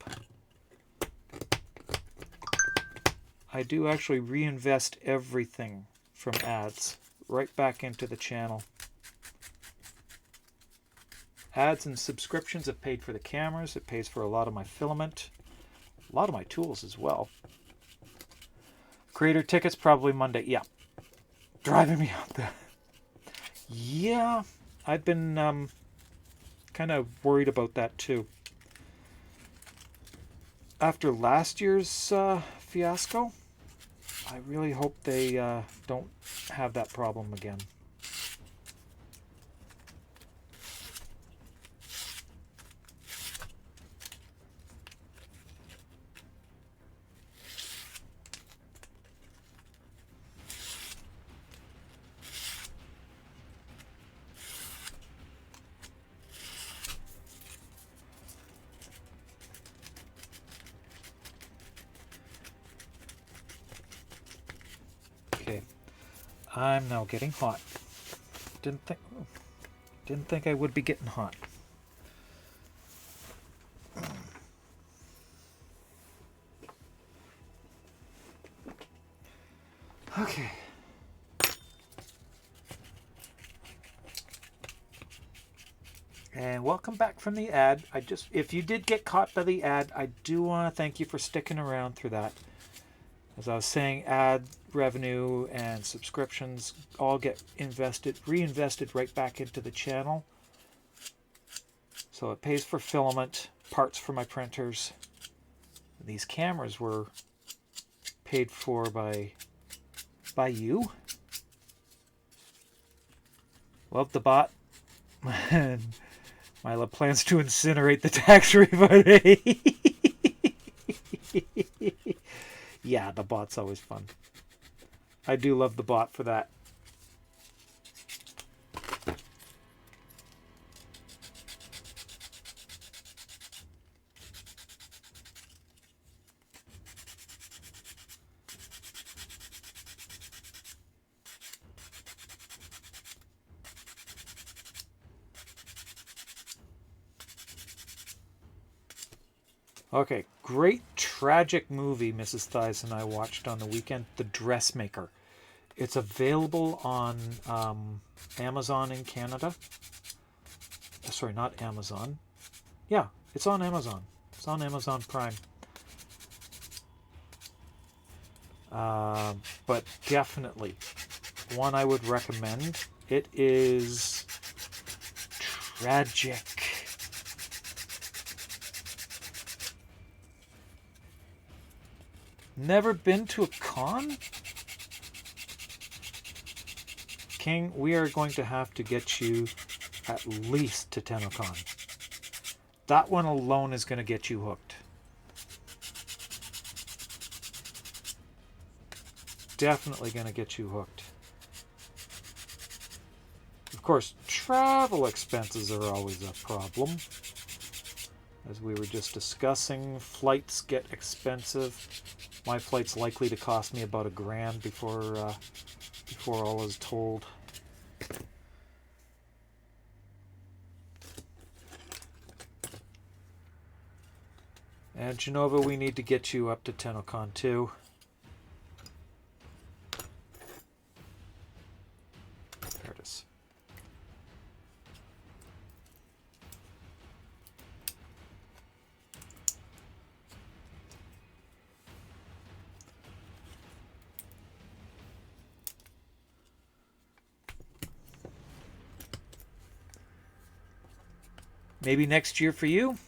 I do actually reinvest everything from ads right back into the channel. Ads and subscriptions have paid for the cameras. It pays for a lot of my filament. A lot of my tools as well. Creator tickets probably Monday. Yeah. Driving me out there. Yeah. I've been kind of worried about that too. After last year's fiasco, I really hope they don't have that problem again. Okay, I'm now getting hot. Didn't think I would be getting hot. Okay. And welcome back from the ad. If you did get caught by the ad, I do want to thank you for sticking around through that. As I was saying, ad revenue and subscriptions all get reinvested right back into the channel. So it pays for filament, parts for my printers. These cameras were paid for by you. Love the bot. And Mila plans to incinerate the tax refund. Yeah, the bot's always fun. I do love the bot for that. Okay, great tragic movie Mrs. Thies and I watched on the weekend, The Dressmaker. It's available on Amazon in Canada. Sorry, not Amazon. Yeah, it's on Amazon. It's on Amazon Prime. But definitely one I would recommend. It is tragic. Never been to a con? King, we are going to have to get you at least to TennoCon. That one alone is going to get you hooked. Definitely going to get you hooked. Of course, travel expenses are always a problem. As we were just discussing, flights get expensive. My flight's likely to cost me about $1,000 before all is told. And Genova, we need to get you up to TennoCon too. There it is. Maybe next year for you?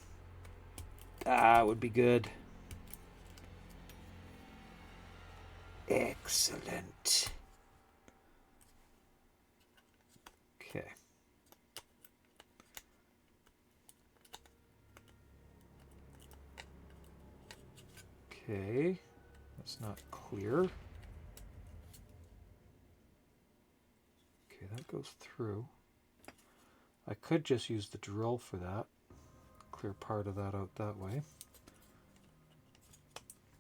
That would be good. Excellent. Okay. Okay. That's not clear. Okay, that goes through. I could just use the drill for that. Clear part of that out that way.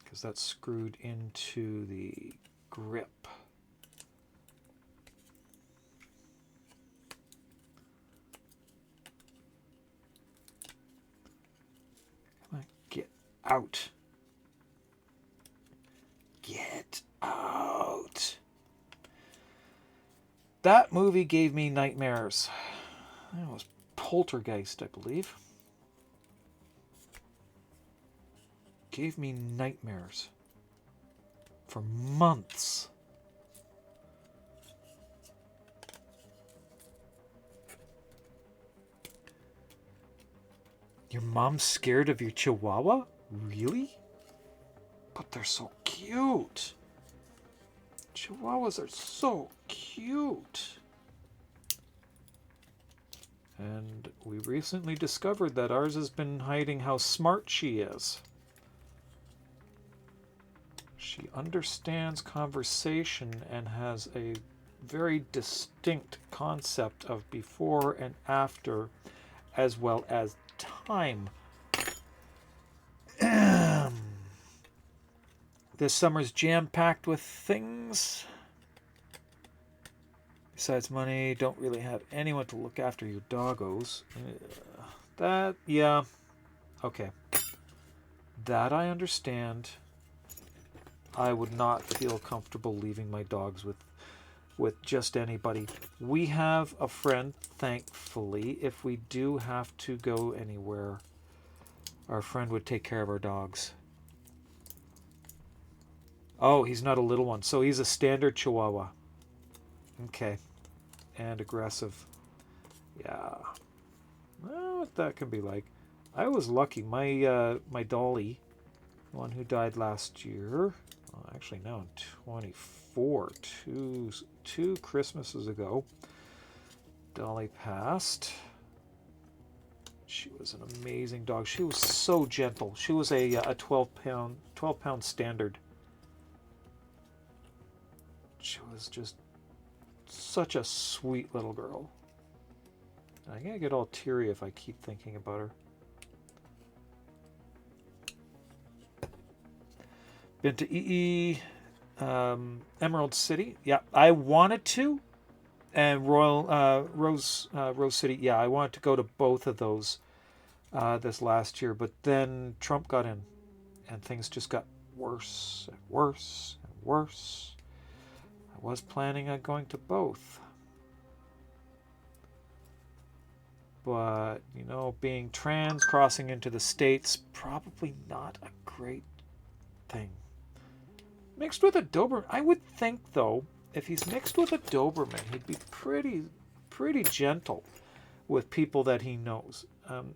Because that's screwed into the grip. Come on, get out. Get out. That movie gave me nightmares. It was Poltergeist, I believe. Gave me nightmares for months. Your mom's scared of your Chihuahua? Really? But they're so cute. Chihuahuas are so cute. And we recently discovered that ours has been hiding how smart she is. She understands conversation and has a very distinct concept of before and after, as well as time. This summer's jam-packed with things. Besides money, don't really have anyone to look after your doggos. Yeah. Okay. That I understand. I would not feel comfortable leaving my dogs with just anybody. We have a friend, thankfully. If we do have to go anywhere, our friend would take care of our dogs. Oh, he's not a little one. So he's a standard Chihuahua. Okay. And aggressive. Yeah. Well, what that can be like. I was lucky. My my Dolly, the one who died last year, well, actually now in 24, two Christmases ago, Dolly passed. She was an amazing dog. She was so gentle. She was a 12 pound standard. She was just such a sweet little girl. I'm gonna get all teary if I keep thinking about her. Been to Emerald City. Yeah, I wanted to. And Rose City. Yeah, I wanted to go to both of those this last year. But then Trump got in. And things just got worse and worse and worse. I was planning on going to both. But, you know, being trans, crossing into the States, probably not a great thing. Mixed with a Doberman. I would think, though, if he's mixed with a Doberman, he'd be pretty gentle with people that he knows.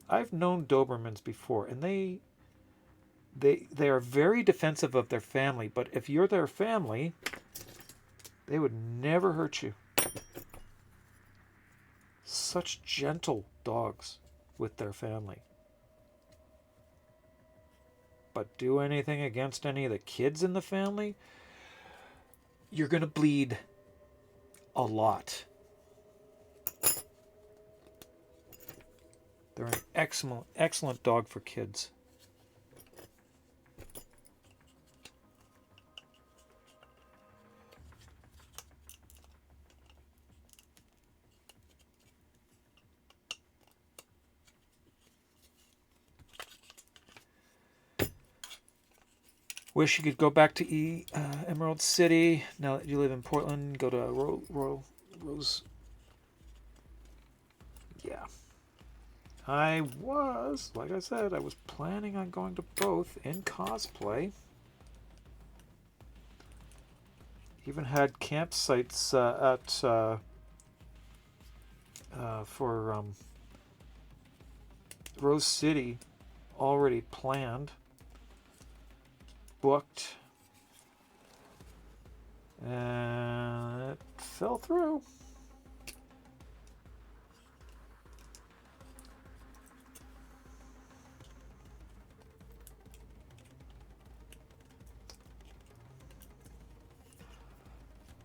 I've known Dobermans before, and they are very defensive of their family. But if you're their family, they would never hurt you. Such gentle dogs with their family. But do anything against any of the kids in the family, you're going to bleed a lot. They're an excellent dog for kids. Wish you could go back to Emerald City. Now that you live in Portland, go to Rose. Yeah. Like I said, I was planning on going to both in cosplay. Even had campsites for Rose City already planned. Booked, and it fell through.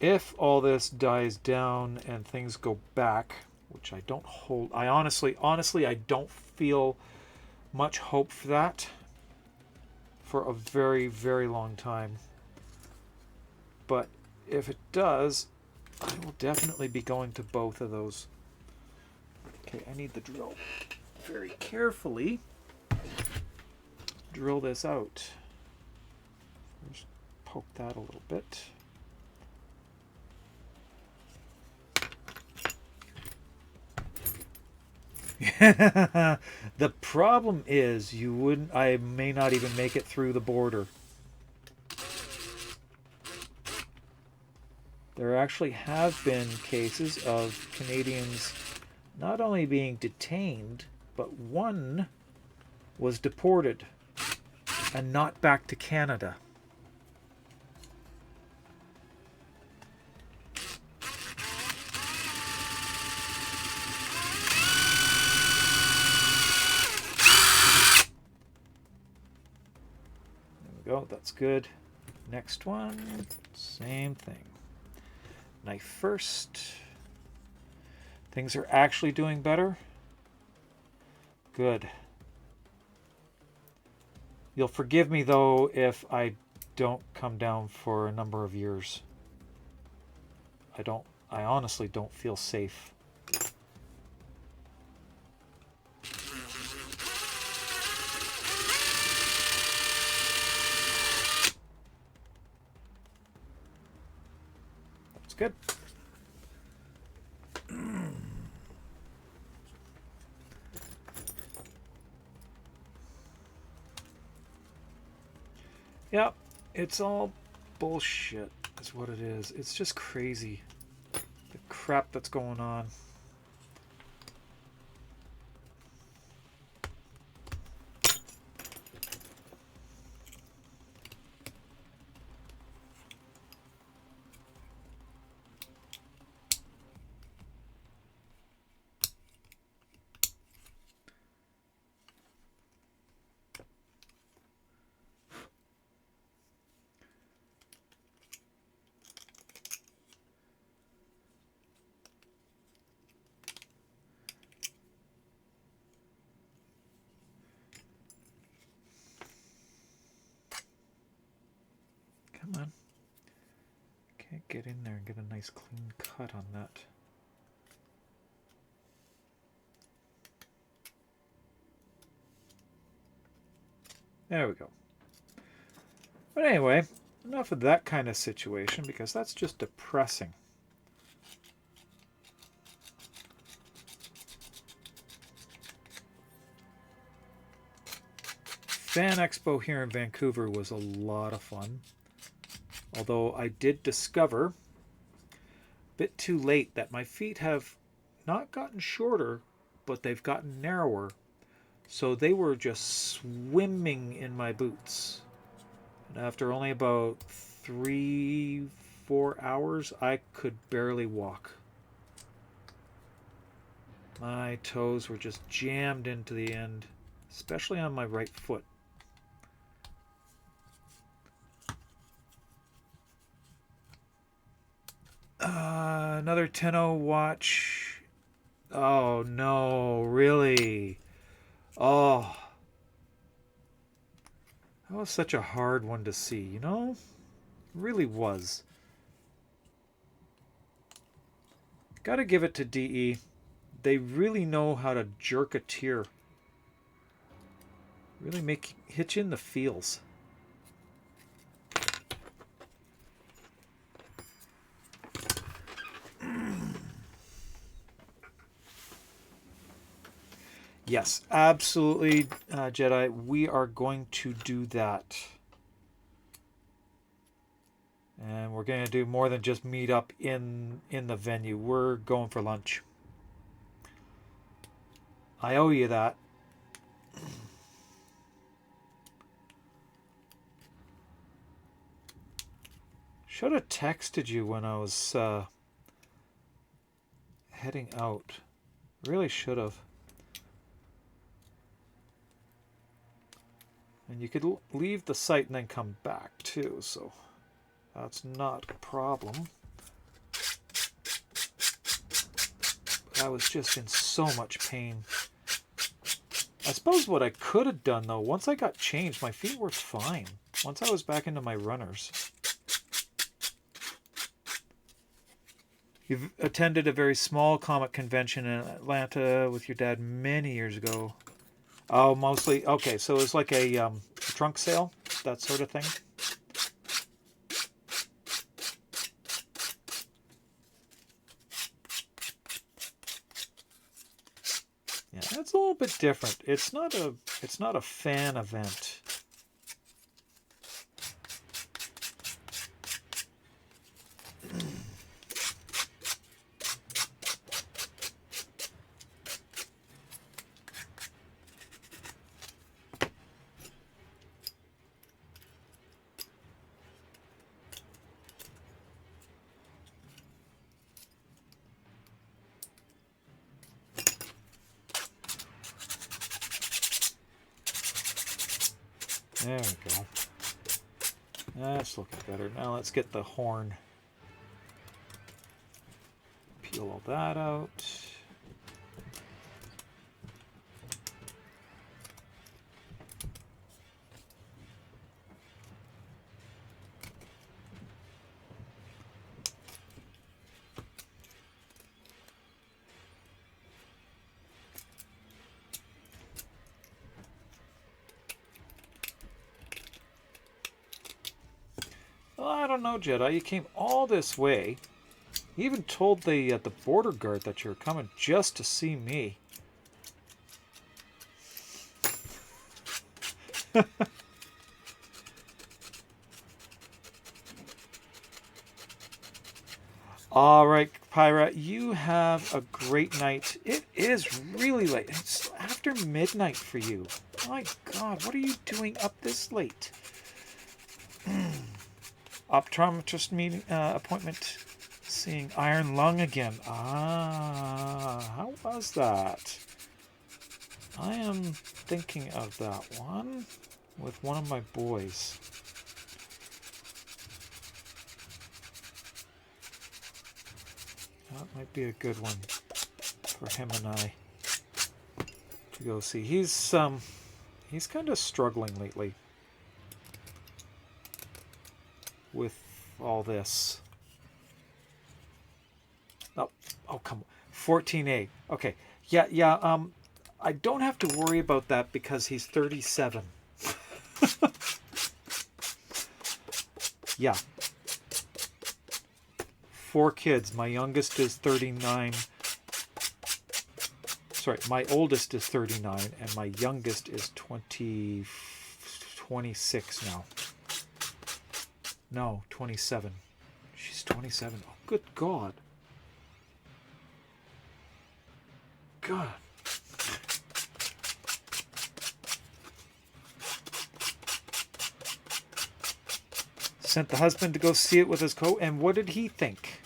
If all this dies down and things go back, which I don't hold, I honestly I don't feel much hope for that. For a very, very long time. But if it does, I will definitely be going to both of those. Okay, I need the drill. Very carefully drill this out. Just poke that a little bit. The problem is I may not even make it through the border. There actually have been cases of Canadians not only being detained, but one was deported and not back to Canada. Go, that's good. Next one, same thing. Knife first. Things are actually doing better. Good. You'll forgive me though if I don't come down for a number of years. I honestly don't feel safe. Good. Yep, it's all bullshit is what it is. It's just crazy. The crap that's going on. Come on. Can't get in there and get a nice clean cut on that. There we go. But anyway, enough of that kind of situation because that's just depressing. Fan Expo here in Vancouver was a lot of fun. Although I did discover a bit too late that my feet have not gotten shorter, but they've gotten narrower. So they were just swimming in my boots. And after only about 3-4 hours, I could barely walk. My toes were just jammed into the end, especially on my right foot. Another Tenno watch. Oh no, really? Oh. That was such a hard one to see, you know? It really was. Gotta give it to DE. They really know how to jerk a tear. Really hit you in the feels. Yes, absolutely, Jedi. We are going to do that. And we're going to do more than just meet up in the venue. We're going for lunch. I owe you that. Should have texted you when I was heading out. Really should have. And you could leave the site and then come back too, so that's not a problem. But I was just in so much pain. I suppose what I could have done though, once I got changed, my feet were fine. Once I was back into my runners. You've attended a very small comic convention in Atlanta with your dad many years ago. Oh, mostly. Okay, so it's like a trunk sale, that sort of thing. Yeah, that's a little bit different. It's not a fan event. There we go. That's looking better. Now let's get the horn. Peel all that out. Well, I don't know, Jedi. You came all this way. You even told the border guard that you were coming just to see me. All right, Pyra, you have a great night. It is really late. It's after midnight for you. My God, what are you doing up this late? Optometrist meeting appointment. Seeing Iron Lung again. Ah, how was that? I am thinking of that one with one of my boys. That might be a good one for him and I to go see. He's kind of struggling lately with all this. Oh, come on. 14A. Okay. Yeah. I don't have to worry about that because he's 37. Yeah. 4 kids. My youngest is 39. Sorry, my oldest is 39 and my youngest is 26 now. No, 27. She's 27. Oh, good God. God. Sent the husband to go see it with his coat, and what did he think?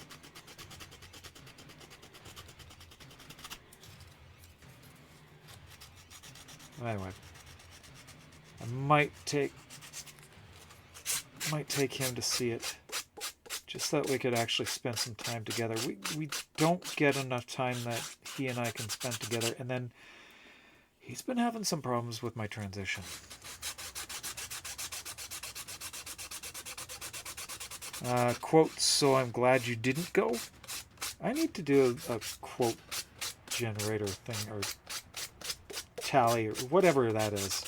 Anyway, I might take him to see it, just so that we could actually spend some time together. We don't get enough time that he and I can spend together, and then he's been having some problems with my transition. Quote, so I'm glad you didn't go. I need to do a quote generator thing, or tally, or whatever that is.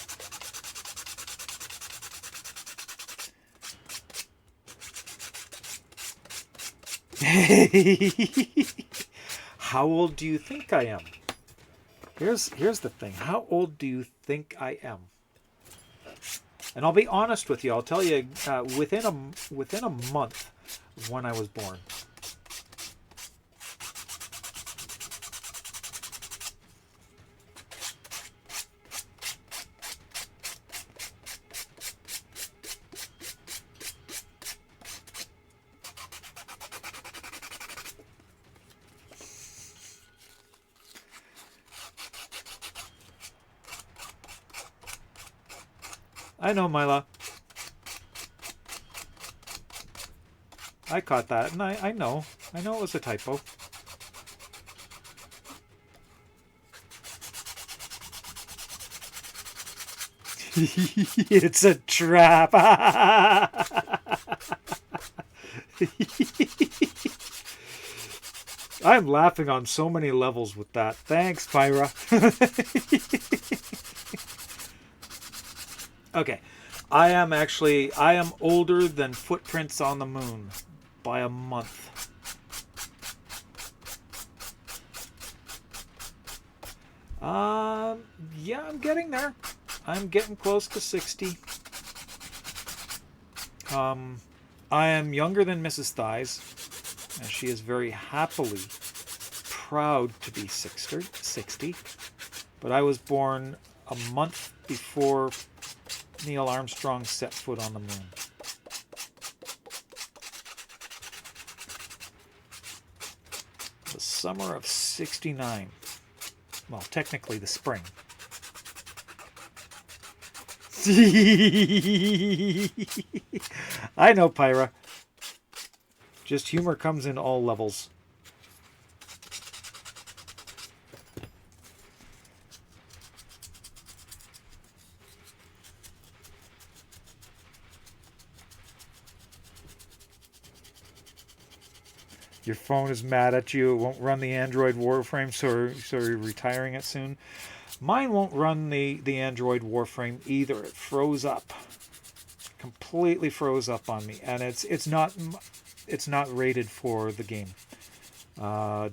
How old do you think I am? Here's the thing. How old do you think I am? And I'll be honest with you. I'll tell you within a month of when I was born. I know, Mila. I caught that, and I know it was a typo. It's a trap. I'm laughing on so many levels with that. Thanks, Pyra. Okay, I am older than Footprints on the Moon by a month. Yeah, I'm getting there. I'm getting close to 60. I am younger than Mrs. Thighs, and she is very happily proud to be 60. But I was born a month before Neil Armstrong set foot on the moon. The summer of '69. Well, technically the spring. I know, Pyra. Just humor comes in all levels. Your phone is mad at you. It won't run the Android Warframe, so you're retiring it soon. Mine won't run the Android Warframe either. It froze up. Completely froze up on me, and it's not rated for the game.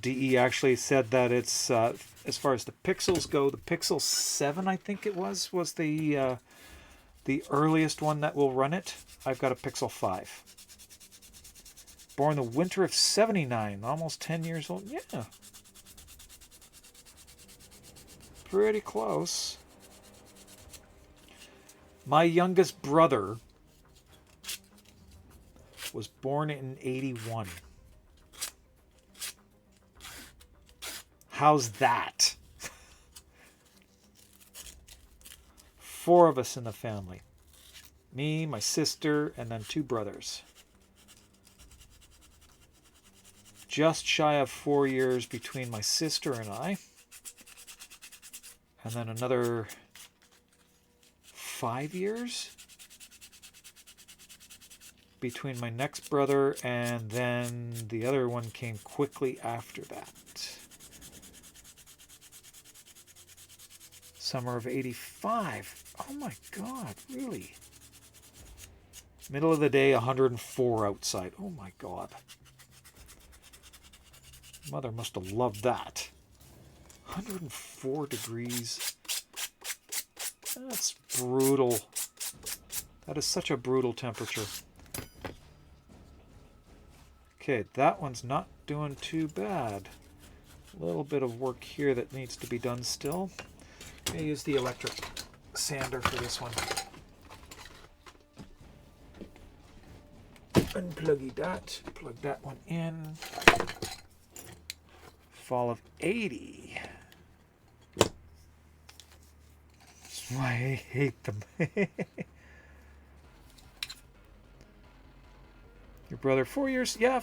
DE actually said that it's as far as the pixels go, the Pixel 7, I think it was the earliest one that will run it. I've got a Pixel 5. Born the winter of '79, almost 10 years old. Yeah. Pretty close. My youngest brother was born in '81. How's that? 4 of us in the family. Me, my sister, and then 2 brothers. Just shy of 4 years between my sister and I. And then another 5 years between my next brother and then the other one came quickly after that. Summer of 85. Oh my God, really? Middle of the day, 104 outside. Oh my God. Mother must have loved that. 104 degrees. That's brutal. That is such a brutal temperature. Okay, that one's not doing too bad. A little bit of work here that needs to be done still. I'm going to use the electric sander for this one. Unpluggy that. Plug that one in. Fall of 80. That's why I hate them. Your brother, 4 years? Yeah.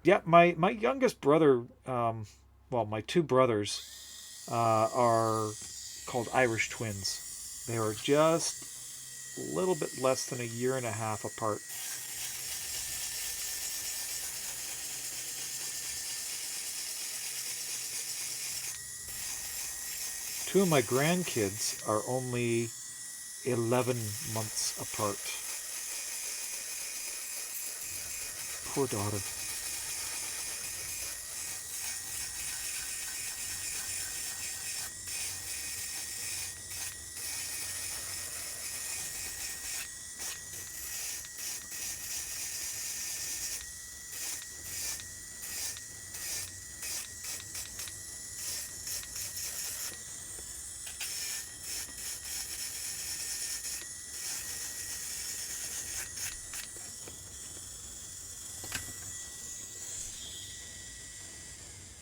Yeah, my youngest brother, well, my two brothers are called Irish twins. They are just a little bit less than a year and a half apart. Two of my grandkids are only 11 months apart. Poor daughter.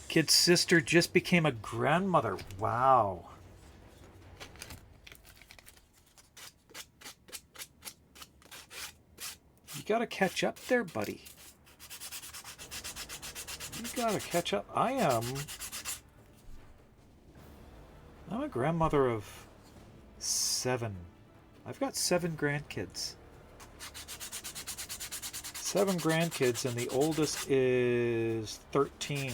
Kid's sister just became a grandmother. Wow. You gotta catch up there, buddy. You gotta catch up. I'm a grandmother of 7. I've got 7 grandkids. 7 grandkids, and the oldest is 13.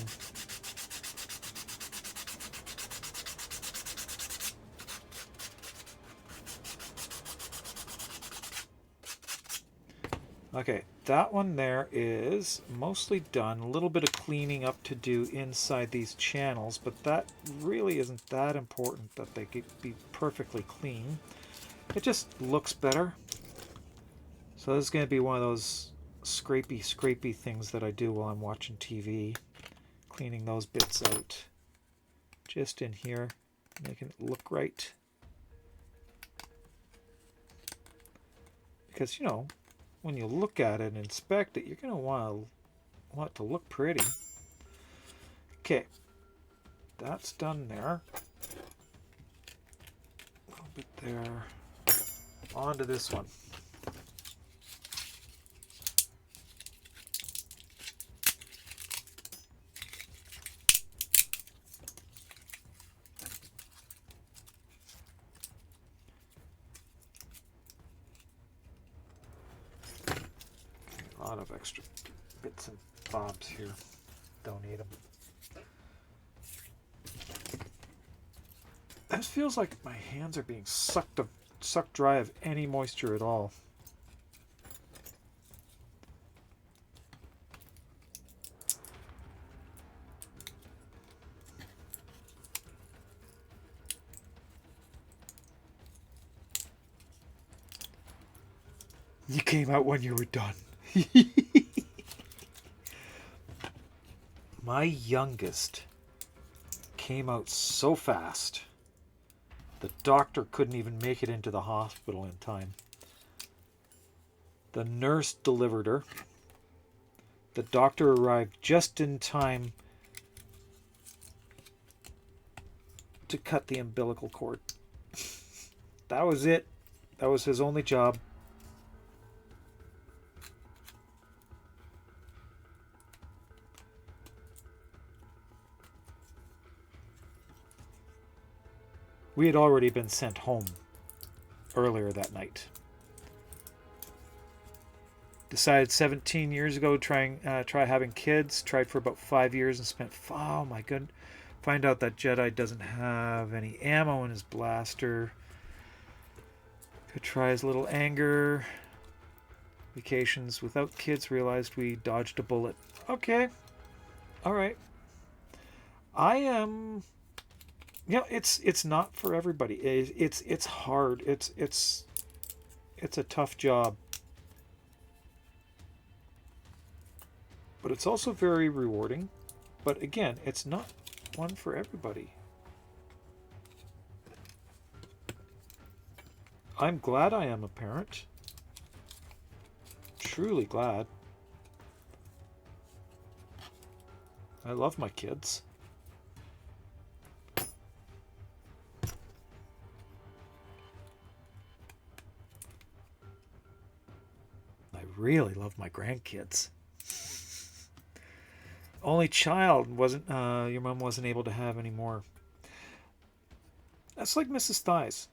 Okay, that one there is mostly done. A little bit of cleaning up to do inside these channels, but that really isn't that important that they could be perfectly clean. It just looks better. So this is going to be one of those scrapey things that I do while I'm watching TV. Cleaning those bits out. Just in here, making it look right. Because, you know, when you look at it and inspect it, you're going to want it to look pretty. Okay, that's done there. A little bit there. On to this one. A lot of extra bits and bobs here. Don't need them. This feels like my hands are being sucked dry of any moisture at all. You came out when you were done. My youngest came out so fast, the doctor couldn't even make it into the hospital in time. The nurse delivered her. The doctor arrived just in time to cut the umbilical cord. That was it. That was his only job. We had already been sent home earlier that night. Decided 17 years ago try having kids. Tried for about 5 years and spent, oh my god, find out that Jedi doesn't have any ammo in his blaster. Could try his little anger. Vacations without kids, realized we dodged a bullet. Okay. Alright. I am... it's not for everybody. It's hard. It's a tough job. But it's also very rewarding. But again, it's not one for everybody. I'm glad I am a parent. Truly glad. I love my kids. I really love my grandkids. Only child wasn't your mom wasn't able to have any more. That's like Mrs. Thighs.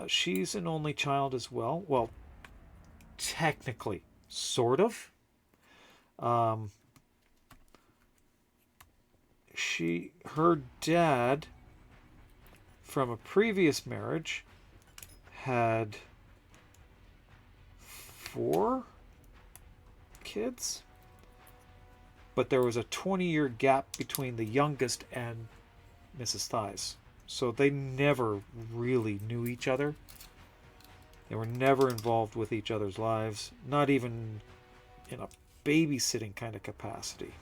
She's an only child as well. Well, technically, sort of. Her dad from a previous marriage had 4 kids, but there was a 20-year gap between the youngest and Mrs. Thighs. So they never really knew each other. They were never involved with each other's lives, not even in a babysitting kind of capacity.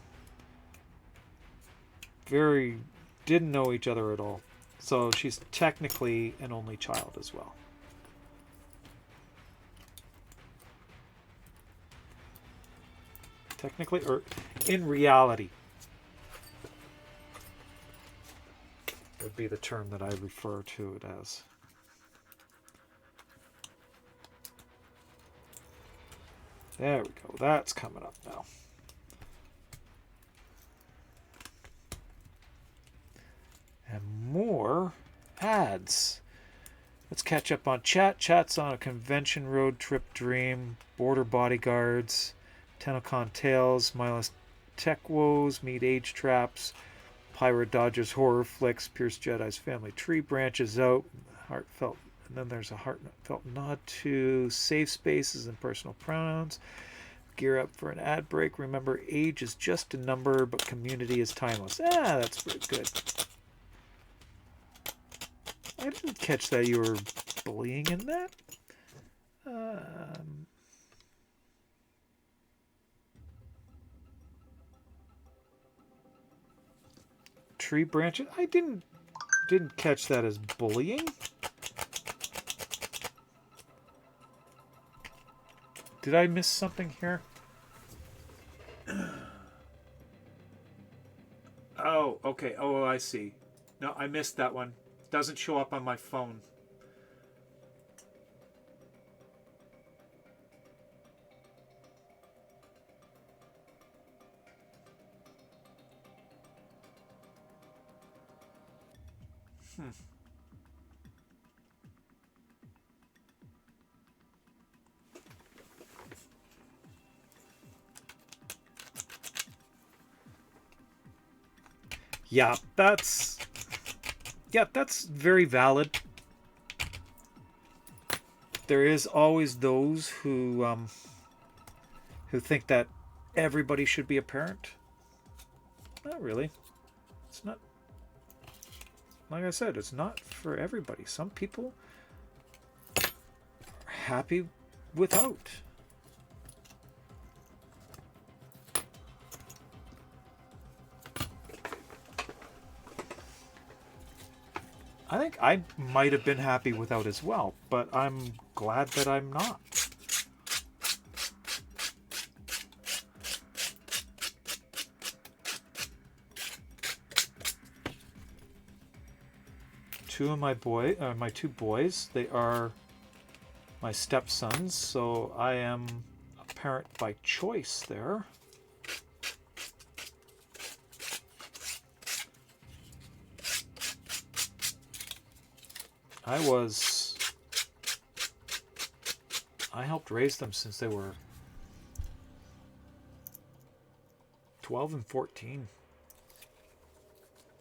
Didn't know each other at all. So she's technically an only child as well. Technically, or in reality, would be the term that I refer to it as. There we go. That's coming up now. And more ads. Let's catch up on chat. Chat's on a convention road trip dream. Border bodyguards. Tenocon Tales. Mindless Tech Woes. Meet Age Traps. Pirate Dodgers Horror Flicks. Pierce Jedi's Family Tree branches out. Heartfelt. And then there's a heartfelt nod to safe spaces and personal pronouns. Gear up for an ad break. Remember, age is just a number, but community is timeless. That's pretty good. I didn't catch that you were bullying in that. Tree branches. I didn't catch that as bullying. Did I miss something here? Oh, okay. Oh, I see. No, I missed that one. Doesn't show up on my phone. Yeah, that's very valid. There is always those who think that everybody should be a parent. Not really. It's not. Like I said, it's not for everybody. Some people are happy without. I think I might have been happy without as well, but I'm glad that I'm not. My two boys, they are my stepsons, so I am a parent by choice there. I helped raise them since they were 12 and 14.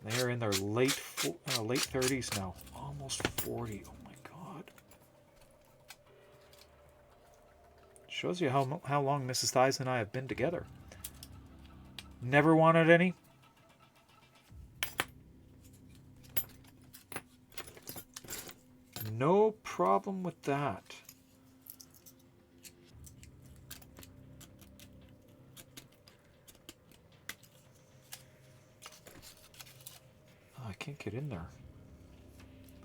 They're in their late 30s now. Almost 40. Oh my God. Shows you how long Mrs. Thies and I have been together. Never wanted any. No problem with that. Oh, I can't get in there.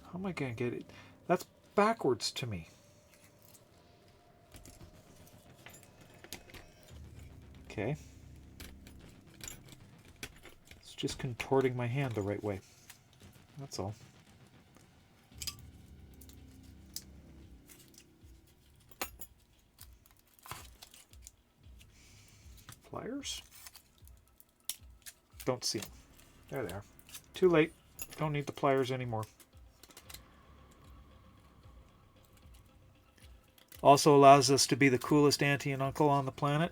How am I going to get it? That's backwards to me. Okay. It's just contorting my hand the right way. That's all. Pliers? Don't see them. There they are. Too late. Don't need the pliers anymore. Also allows us to be the coolest auntie and uncle on the planet.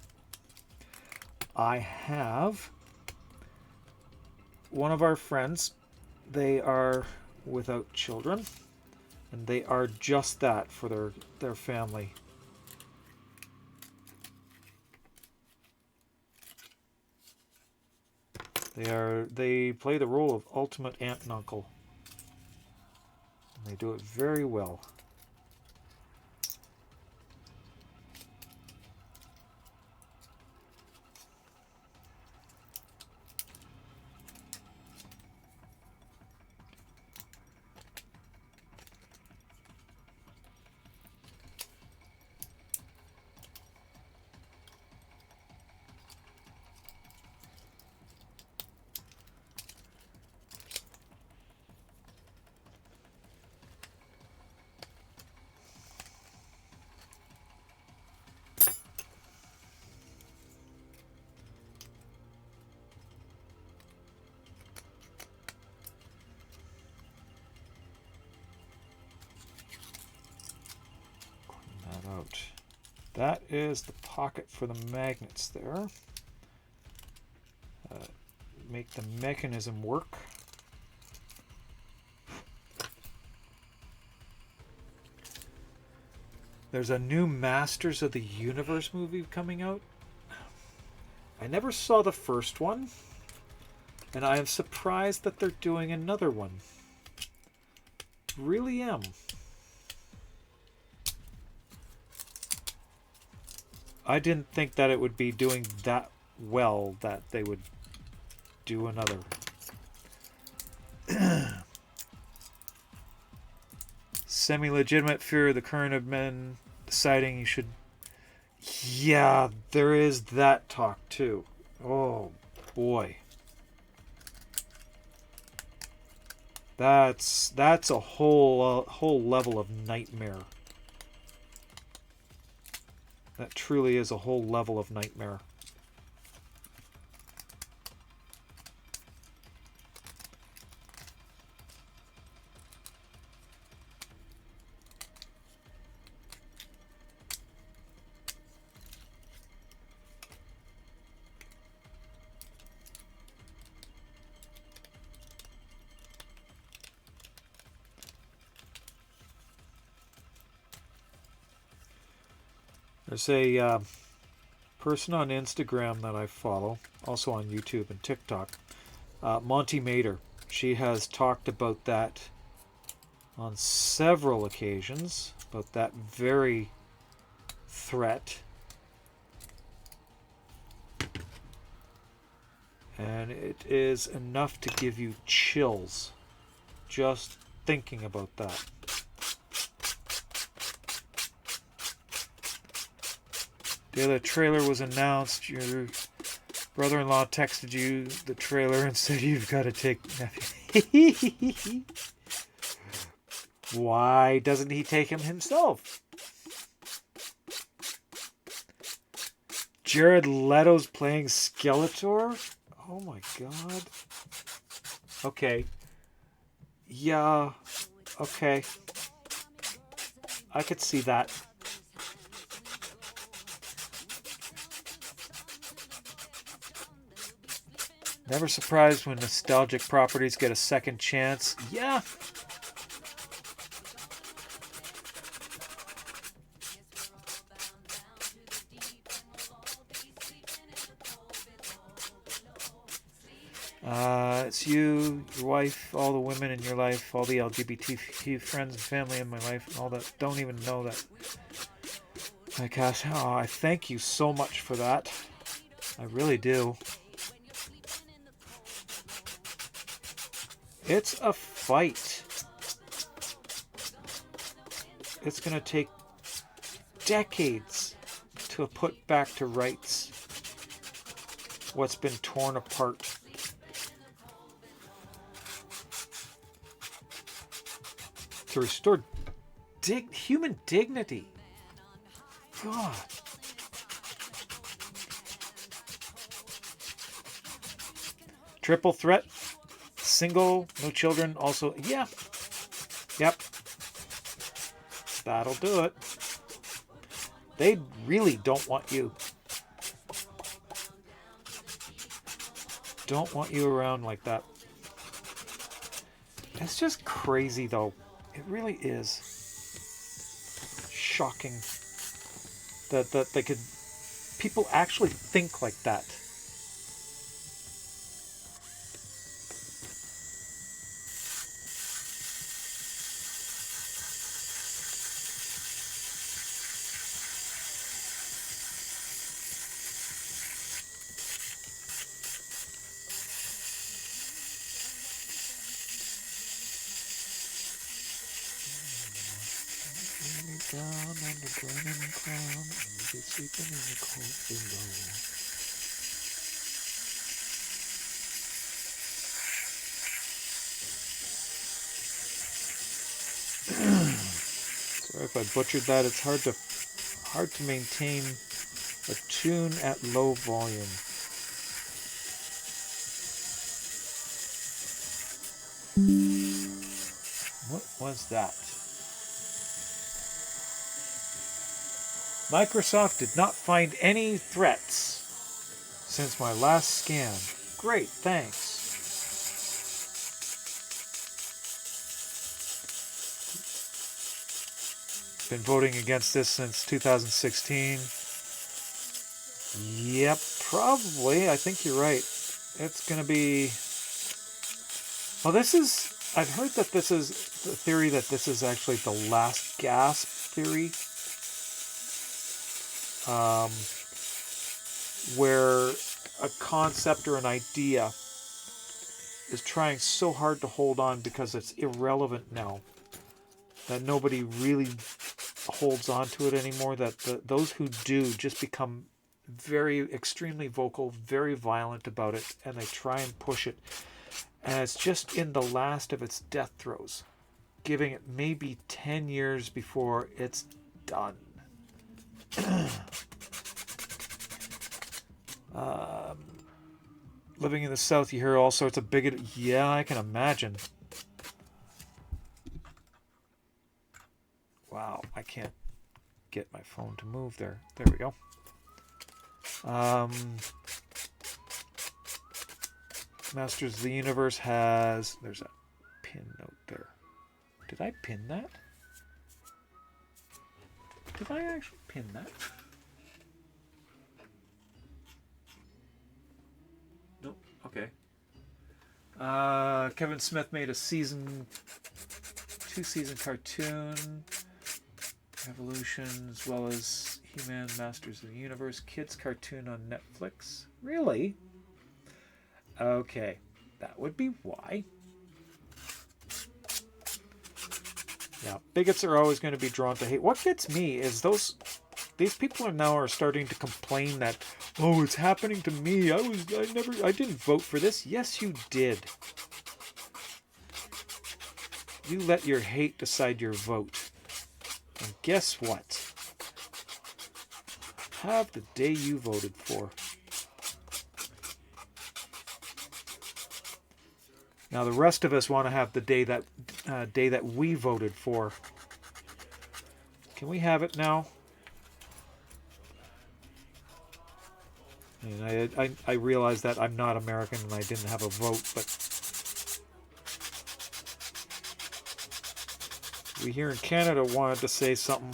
I have one of our friends. They are without children, and they are just that for their family. They play the role of ultimate aunt and uncle. And they do it very well. Out. That is the pocket for the magnets there. Make the mechanism work. There's a new Masters of the Universe movie coming out. I never saw the first one, and I am surprised that they're doing another one. Really am. I didn't think that it would be doing that well that they would do another. Semi-legitimate fear of the current of men deciding you should... Yeah, there is that talk too. Oh, boy. That's a whole level of nightmare. That truly is a whole level of nightmare. There's a person on Instagram that I follow, also on YouTube and TikTok, Monty Mater. She has talked about that on several occasions, about that very threat. And it is enough to give you chills just thinking about that. The other trailer was announced. Your brother-in-law texted you the trailer and said you've got to take nephew. Why doesn't he take him himself? Jared Leto's playing Skeletor? Oh my god. Okay. Yeah. Okay. I could see that. Never surprised when nostalgic properties get a second chance. Yeah. It's you, your wife, all the women in your life, all the LGBT friends and family in my life, and all that don't even know that. My gosh, oh, I thank you so much for that. I really do. It's a fight. It's going to take decades to put back to rights what's been torn apart. To restore human dignity. God. Triple threat. Single, no children, also. Yeah. Yep. That'll do it. They really don't want you. Don't want you around like that. It's just crazy, though. It really is shocking that they could, people actually think like that. Down on the burning crown, and be sleeping in the cold window. Sorry if I butchered that. It's hard to maintain a tune at low volume. What was that? Microsoft did not find any threats since my last scan. Great, thanks. Been voting against this since 2016. Yep, probably. I think you're right. It's going to be... Well, this is... I've heard that this is the theory that this is actually the last gasp theory. Where a concept or an idea is trying so hard to hold on because it's irrelevant now that nobody really holds on to it anymore, that those who do just become extremely vocal, very violent about it, and they try and push it, and it's just in the last of its death throes, giving it maybe 10 years before it's done. Living in the South, you hear all sorts of bigot. Yeah, I can imagine. Wow, I can't get my phone to move there. There we go. Masters of the Universe has... There's a pin note there. Did I pin that? Did I actually pin that? Nope. Okay. Kevin Smith made a 2-season cartoon. Evolution, as well as He-Man, Masters of the Universe kids cartoon on Netflix. Really? Okay. That would be why. Yeah, bigots are always going to be drawn to hate. What gets me is these people are starting to complain that, oh, it's happening to me. I didn't vote for this. Yes, you did. You let your hate decide your vote. And guess what? Have the day you voted for. Now the rest of us want to have the day that we voted for. Can we have it now? And I realized that I'm not American and I didn't have a vote, but we here in Canada wanted to say something.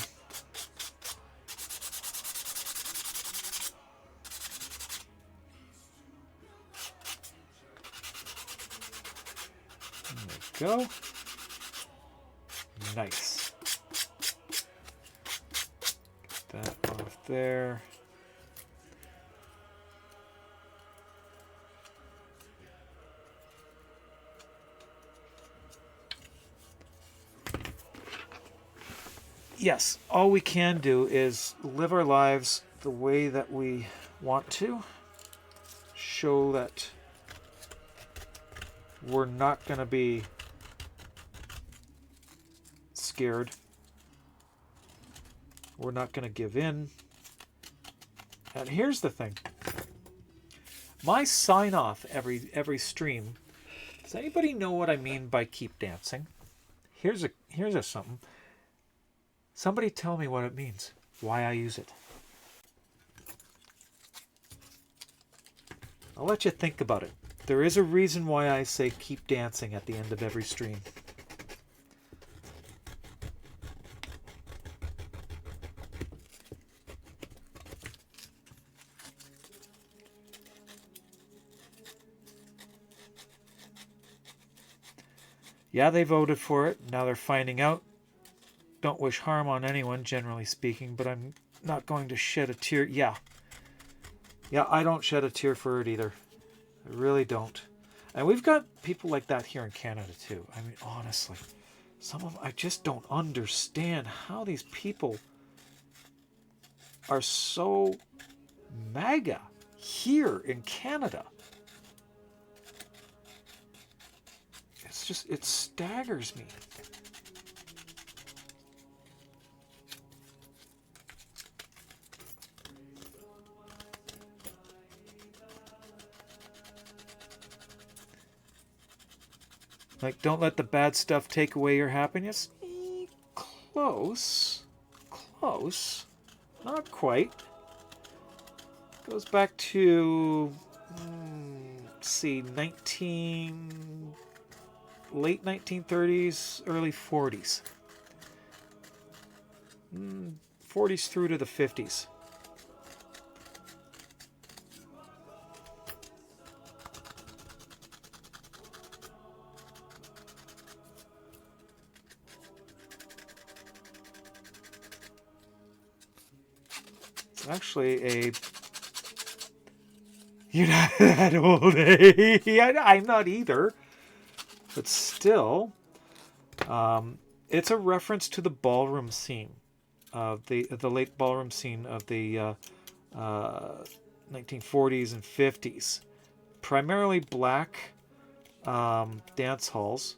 There we go. Nice. Get that off there. Yes, all we can do is live our lives the way that we want to. Show that we're not going to be scared. We're not going to give in. And here's the thing. My sign off every stream. Does anybody know what I mean by keep dancing? Here's a something. Somebody tell me what it means, why I use it. I'll let you think about it. There is a reason why I say keep dancing at the end of every stream. Yeah, they voted for it. Now they're finding out. Don't wish harm on anyone, generally speaking, but I'm not going to shed a tear. Yeah, I don't shed a tear for it either. I really don't. And we've got people like that here in Canada too. I mean, honestly, some of them, I just don't understand how these people are so MAGA here in Canada. It's just, it staggers me. Like, don't let the bad stuff take away your happiness. Close. Close. Not quite. Goes back to, let's see, late 1930s, early 40s. 40s through to the 50s. Actually, you're not that old, eh? I'm not either, but still, it's a reference to the ballroom scene of the late ballroom scene of the 1940s and 50s, primarily black dance halls,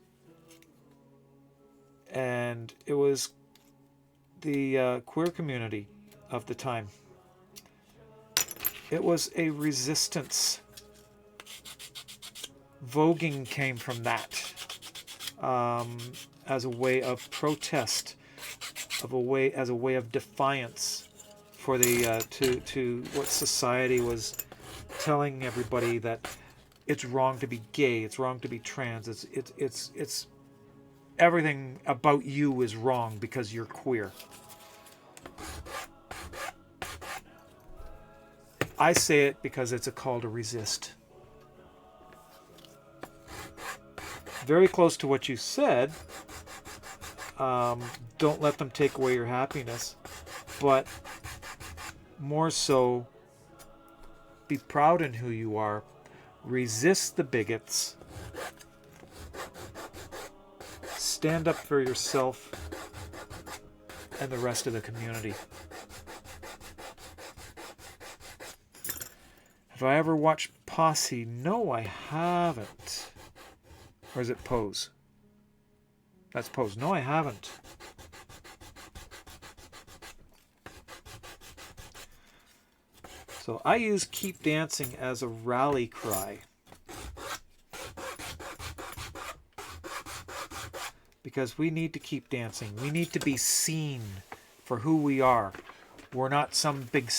and it was the queer community of the time. It was a resistance. Voguing came from that as a way of protest, as a way of defiance for the to what society was telling everybody, that it's wrong to be gay, it's wrong to be trans, it's everything about you is wrong because you're queer. I say it because it's a call to resist. Very close to what you said. Don't let them take away your happiness. But more so, be proud in who you are. Resist the bigots. Stand up for yourself and the rest of the community. Have I ever watched Posse? No, I haven't. Or is it Pose? That's Pose. No, I haven't. So I use Keep Dancing as a rally cry. Because we need to keep dancing. We need to be seen for who we are. We're not some big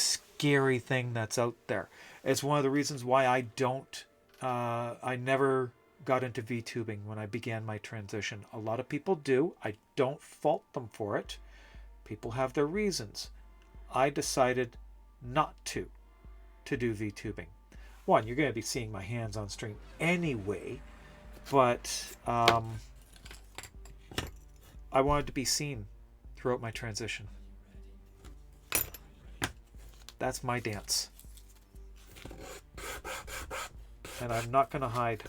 scary thing that's out there. It's one of the reasons why I never got into VTubing when I began my transition. A lot of people do. I don't fault them for it. People have their reasons. I decided not to do VTubing. One, you're going to be seeing my hands on stream anyway, but I wanted to be seen throughout my transition. That's my dance. And I'm not going to hide.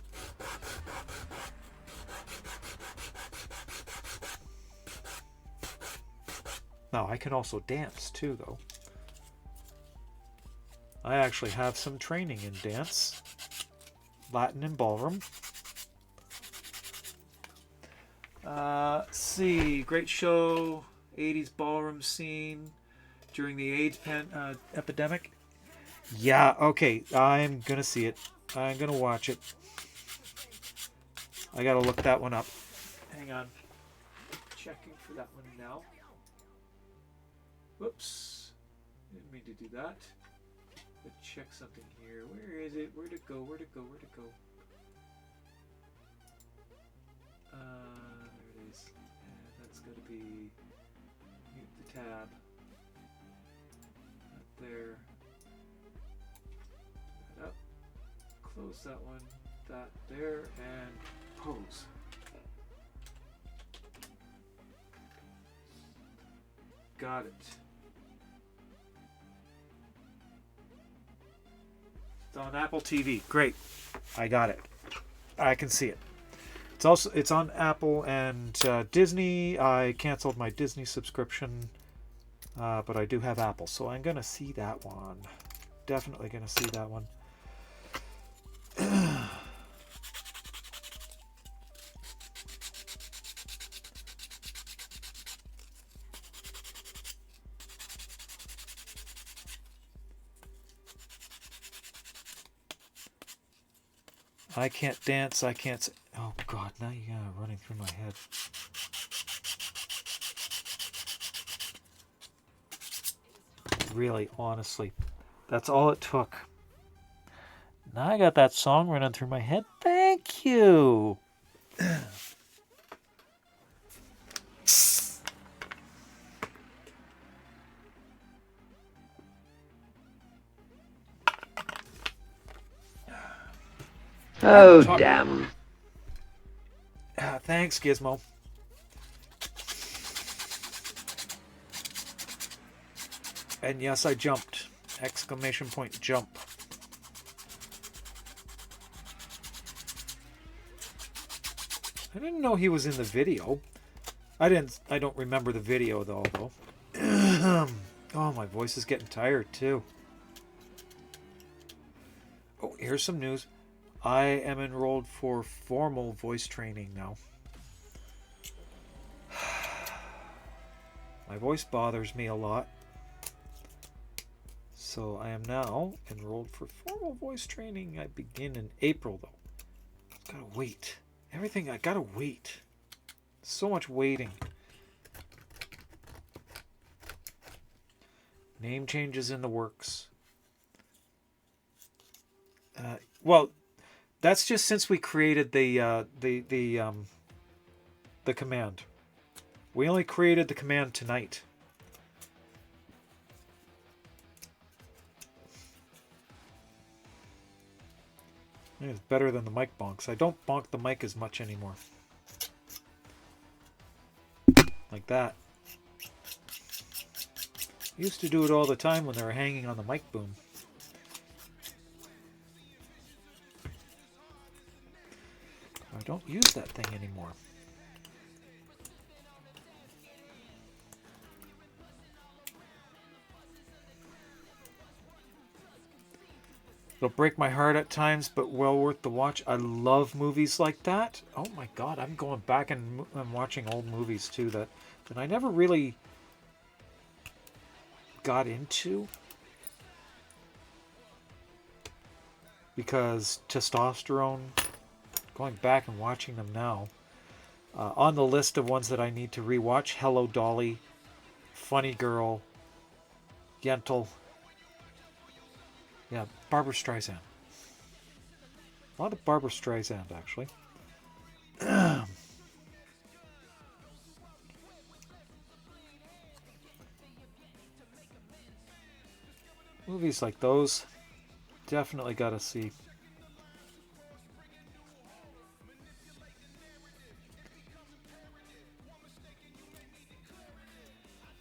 Now, I can also dance too, though. I actually have some training in dance, Latin and ballroom. See, great show, 80s ballroom scene during the AIDS epidemic. Yeah, okay, I'm gonna see it. I'm gonna watch it. I gotta look that one up. Hang on. Checking for that one now. Whoops. Didn't mean to do that. Let's check something here. Where is it? Where'd it go? Where'd it go? Where'd it go? There it is. And that's got to be mute the tab. That there. That up. Close that one. That there. And pose. Got it. It's on Apple TV. Great. I got it. I can see it. It's on Apple and Disney. I canceled my Disney subscription, but I do have Apple, so I'm gonna see that one. Definitely gonna see that one. I can't dance. I can't. Oh God! Now you got it running through my head. Really, honestly, that's all it took. Now I got that song running through my head. Thank you. Oh, damn. Thanks, Gizmo. And yes, I jumped. Exclamation point jump. I didn't know he was in the video. I don't remember the video though. Oh, my voice is getting tired too. Oh, here's some news. I am enrolled for formal voice training now. My voice bothers me a lot. So I am now enrolled for formal voice training. I begin in April though. Gotta wait. Everything, I gotta wait. So much waiting. Name changes in the works. Well, that's just since we created the command. We only created the command tonight. I think it's better than the mic bonks. I don't bonk the mic as much anymore. Like that. I used to do it all the time when they were hanging on the mic boom. I don't use that thing anymore. It'll break my heart at times, but well worth the watch. I love movies like that. Oh my God, I'm going back and I'm watching old movies too that I never really got into. Because testosterone, going back and watching them now. On the list of ones that I need to rewatch, Hello Dolly, Funny Girl, Yentl, Yeah, Barbara Streisand. A lot of Barbara Streisand, actually. Movies like those, definitely gotta see.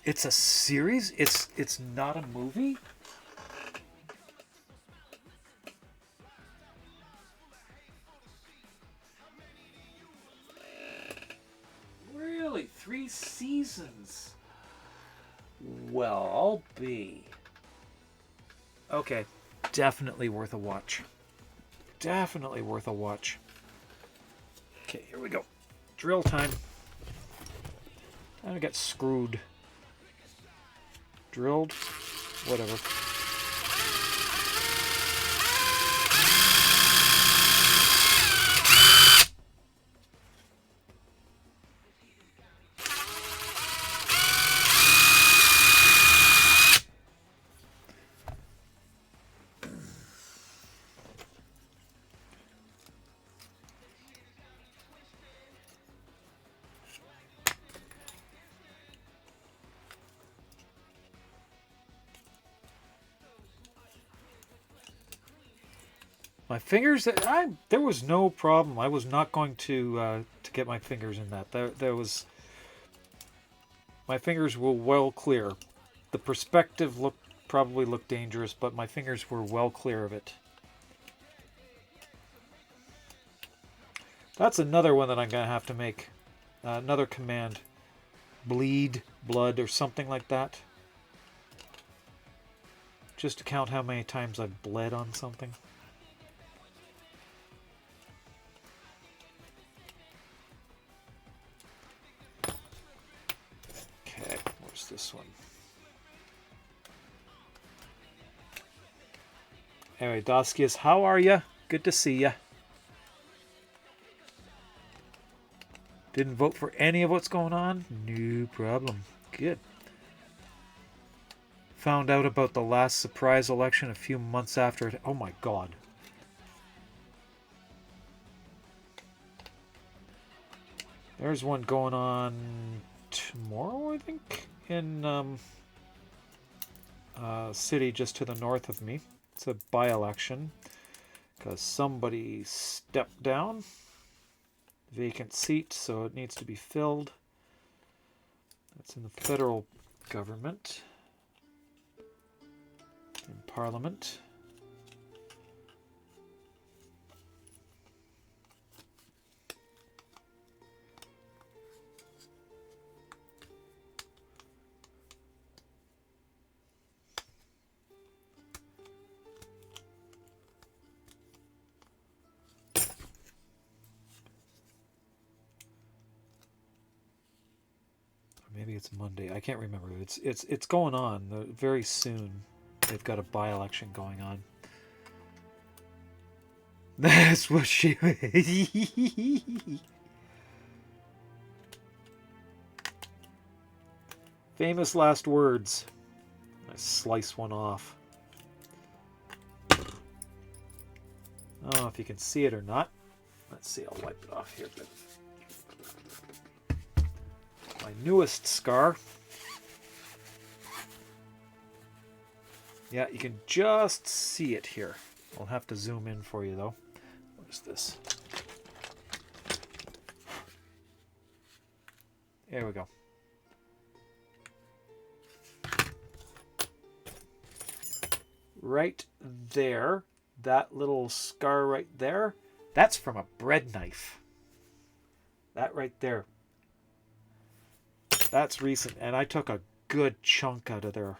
It's a series? It's not a movie? Really? 3 seasons? Well, I'll be. Okay. Definitely worth a watch. Definitely worth a watch. Okay, here we go. Drill time. I got screwed. Drilled? Whatever. My fingers, there was no problem. I was not going to get my fingers in that. There was, my fingers were well clear. The perspective probably looked dangerous, but my fingers were well clear of it. That's another one that I'm going to have to make. Another command. Bleed, blood, or something like that. Just to count how many times I've bled on something. Okay, where's this one? Anyway, Doskius, how are ya? Good to see ya. Didn't vote for any of what's going on? No problem. Good. Found out about the last surprise election a few months after it. Oh my god. There's one going on tomorrow, I think, in a city just to the north of me. It's a by-election because somebody stepped down. Vacant seat, so it needs to be filled. That's in the federal government. In Parliament. Maybe it's Monday. I can't remember. It's going on very soon. They've got a by-election going on. That's what she. Famous last words. I slice one off. I don't know if you can see it or not. Let's see. I'll wipe it off here. But my newest scar. Yeah, you can just see it here. I'll have to zoom in for you, though. What is this? There we go. Right there, that little scar right there, that's from a bread knife. That right there. That's recent, and I took a good chunk out of there.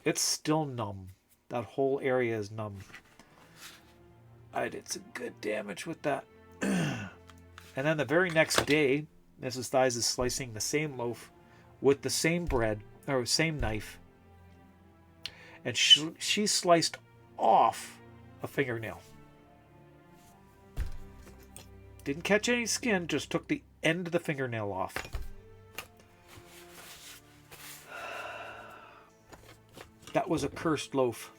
It's still numb. That whole area is numb. I did some good damage with that. And then the very next day, Mrs. Thighs is slicing the same loaf with the same bread, or same knife. And she sliced off a fingernail. Didn't catch any skin, just took the end of the fingernail off. That was a cursed loaf.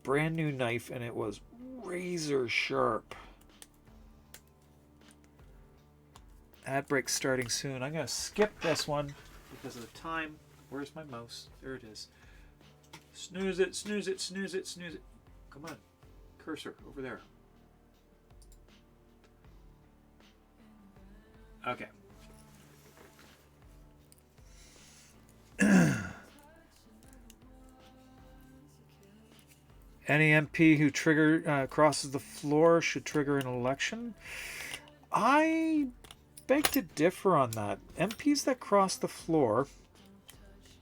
brand new knife and it was razor sharp. Ad break starting soon. I'm going to skip this one because of the time. Where's my mouse? There it is. Snooze it, snooze it, snooze it, snooze it. Come on. Cursor over there. Okay. Any MP who crosses the floor should trigger an election. I beg to differ on that. MPs that cross the floor,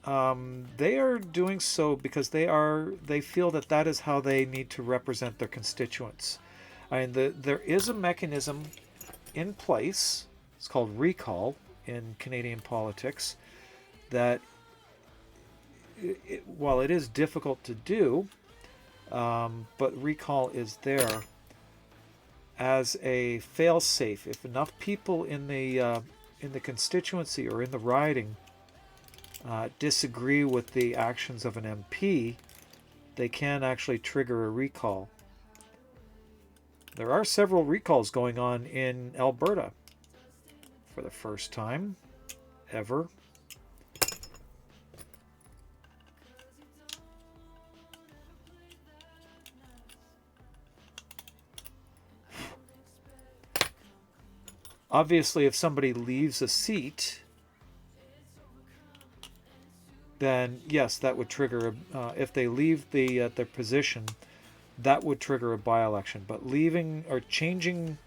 they are doing so because they feel that that is how they need to represent their constituents. I mean, there is a mechanism in place. It's called recall in Canadian politics. That while it is difficult to do, but recall is there as a fail-safe. If enough people in the constituency or in the riding disagree with the actions of an MP, they can actually trigger a recall. There are several recalls going on in Alberta for the first time ever. Obviously, if somebody leaves a seat, then yes, that would trigger. If they leave their position, that would trigger a by-election. But leaving or changing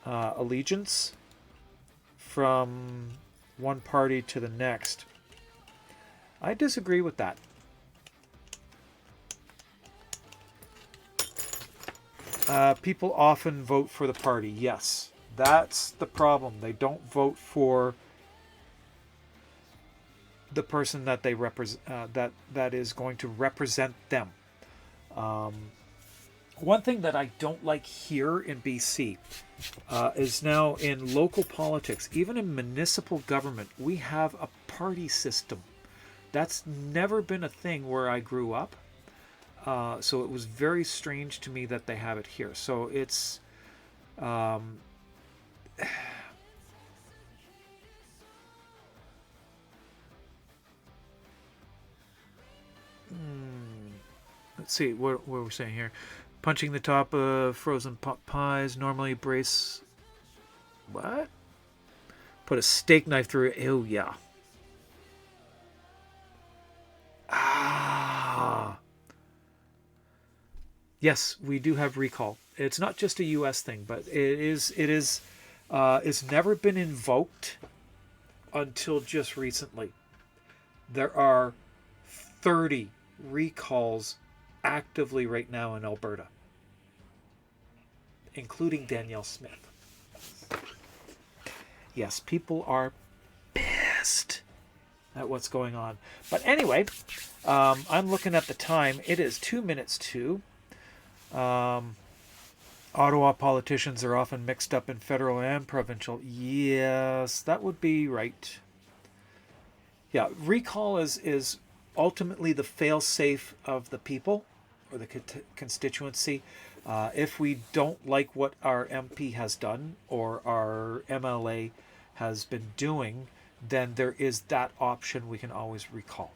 allegiance from one party to the next, I disagree with that. People often vote for the party. Yes. That's the problem. They don't vote for the person that they represent, that is going to represent them. One thing that I don't like here in BC is now in local politics, even in municipal government, we have a party system. That's never been a thing where I grew up. So it was very strange to me that they have it here. So it's let's see what we're saying here. Punching the top of frozen pot pies. Normally brace. What? Put a steak knife through it. Oh yeah. Ah. Yes, we do have recall. It's not just a U.S. thing, but it is. It's never been invoked until just recently. There are 30 recalls actively right now in Alberta, including Danielle Smith. Yes, people are pissed at what's going on. But anyway, I'm looking at the time. It is 2 minutes to. Ottawa politicians are often mixed up in federal and provincial. Yes, that would be right. Yeah, recall is ultimately the fail-safe of the people or the constituency. If we don't like what our MP has done or our MLA has been doing, then there is that option. We can always recall.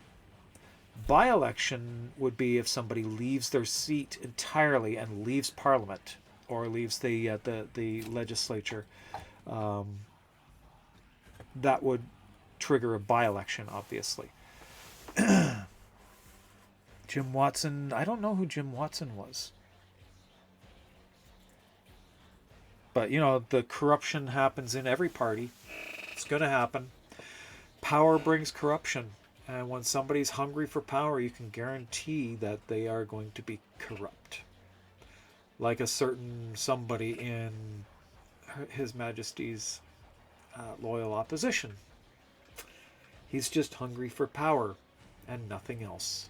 By-election would be if somebody leaves their seat entirely and leaves Parliament or leaves the legislature. That would trigger a by-election, obviously. Jim Watson, I don't know who Jim Watson was. But, you know, the corruption happens in every party. It's going to happen. Power brings corruption. And when somebody's hungry for power, you can guarantee that they are going to be corrupt. Like a certain somebody in His Majesty's loyal opposition. He's just hungry for power and nothing else.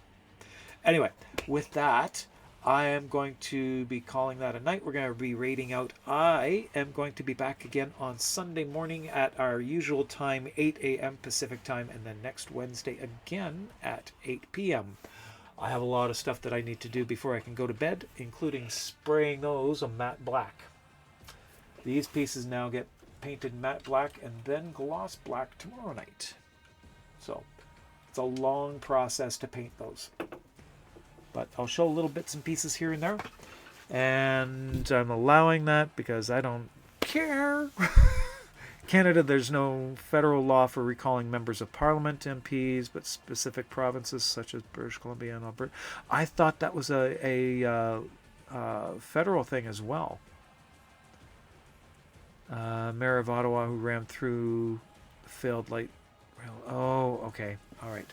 Anyway, with that, I am going to be calling that a night. We're going to be rating out. I am going to be back again on Sunday morning at our usual time, 8 a.m. Pacific time, and then next Wednesday again at 8 p.m. I have a lot of stuff that I need to do before I can go to bed, including spraying those a matte black. These pieces now get painted matte black and then gloss black tomorrow night. So it's a long process to paint those. But I'll show little bits and pieces here and there. And I'm allowing that because I don't care. Canada, there's no federal law for recalling members of parliament, MPs, but specific provinces such as British Columbia and Alberta. I thought that was a federal thing as well. Mayor of Ottawa who ran through failed light rail. Oh, okay. All right.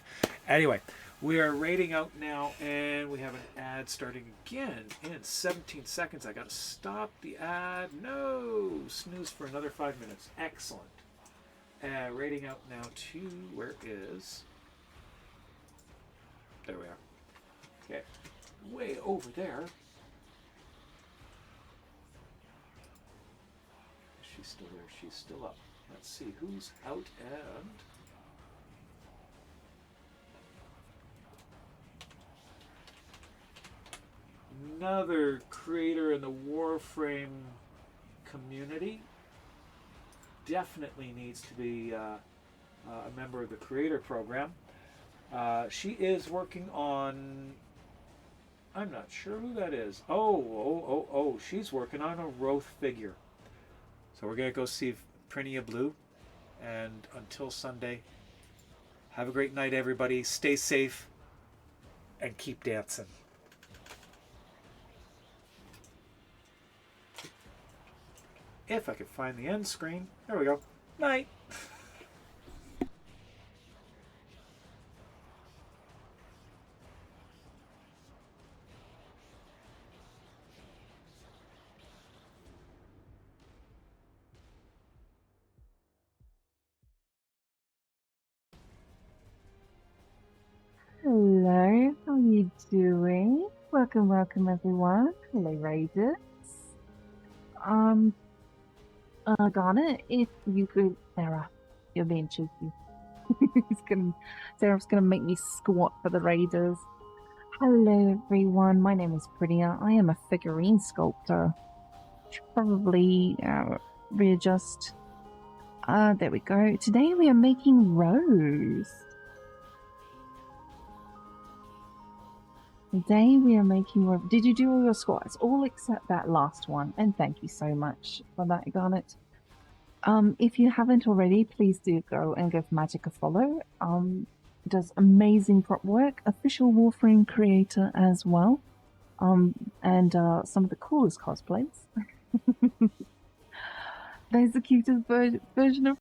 Anyway, we are rating out now, and we have an ad starting again in 17 seconds. I got to stop the ad. No! Snooze for another 5 minutes. Excellent. Rating out now to, where is... There we are. Okay. Way over there. She's still there. She's still up. Let's see who's out and... Another creator in the Warframe community. Definitely needs to be a member of the creator program. She is working on... I'm not sure who that is. Oh, she's working on a Roth figure. So we're going to go see Prinia Blue. And until Sunday, have a great night, everybody. Stay safe and keep dancing. If I could find the end screen. There we go. Night. Hello, how are you doing? Welcome everyone. Hello Raiders. Garnet, if you could... Sarah, you're being cheeky. Sarah's gonna make me squat for the Raiders. Hello everyone, my name is Prinia. I am a figurine sculptor. Should probably readjust. There we go. Today we are making Rose. Today we are making... Did you do all your squats? All except that last one. And thank you so much for that, Garnet. If you haven't already, please do go and give Magic a follow. Does amazing prop work. Official Warframe creator as well. And some of the coolest cosplays. There's the cutest version of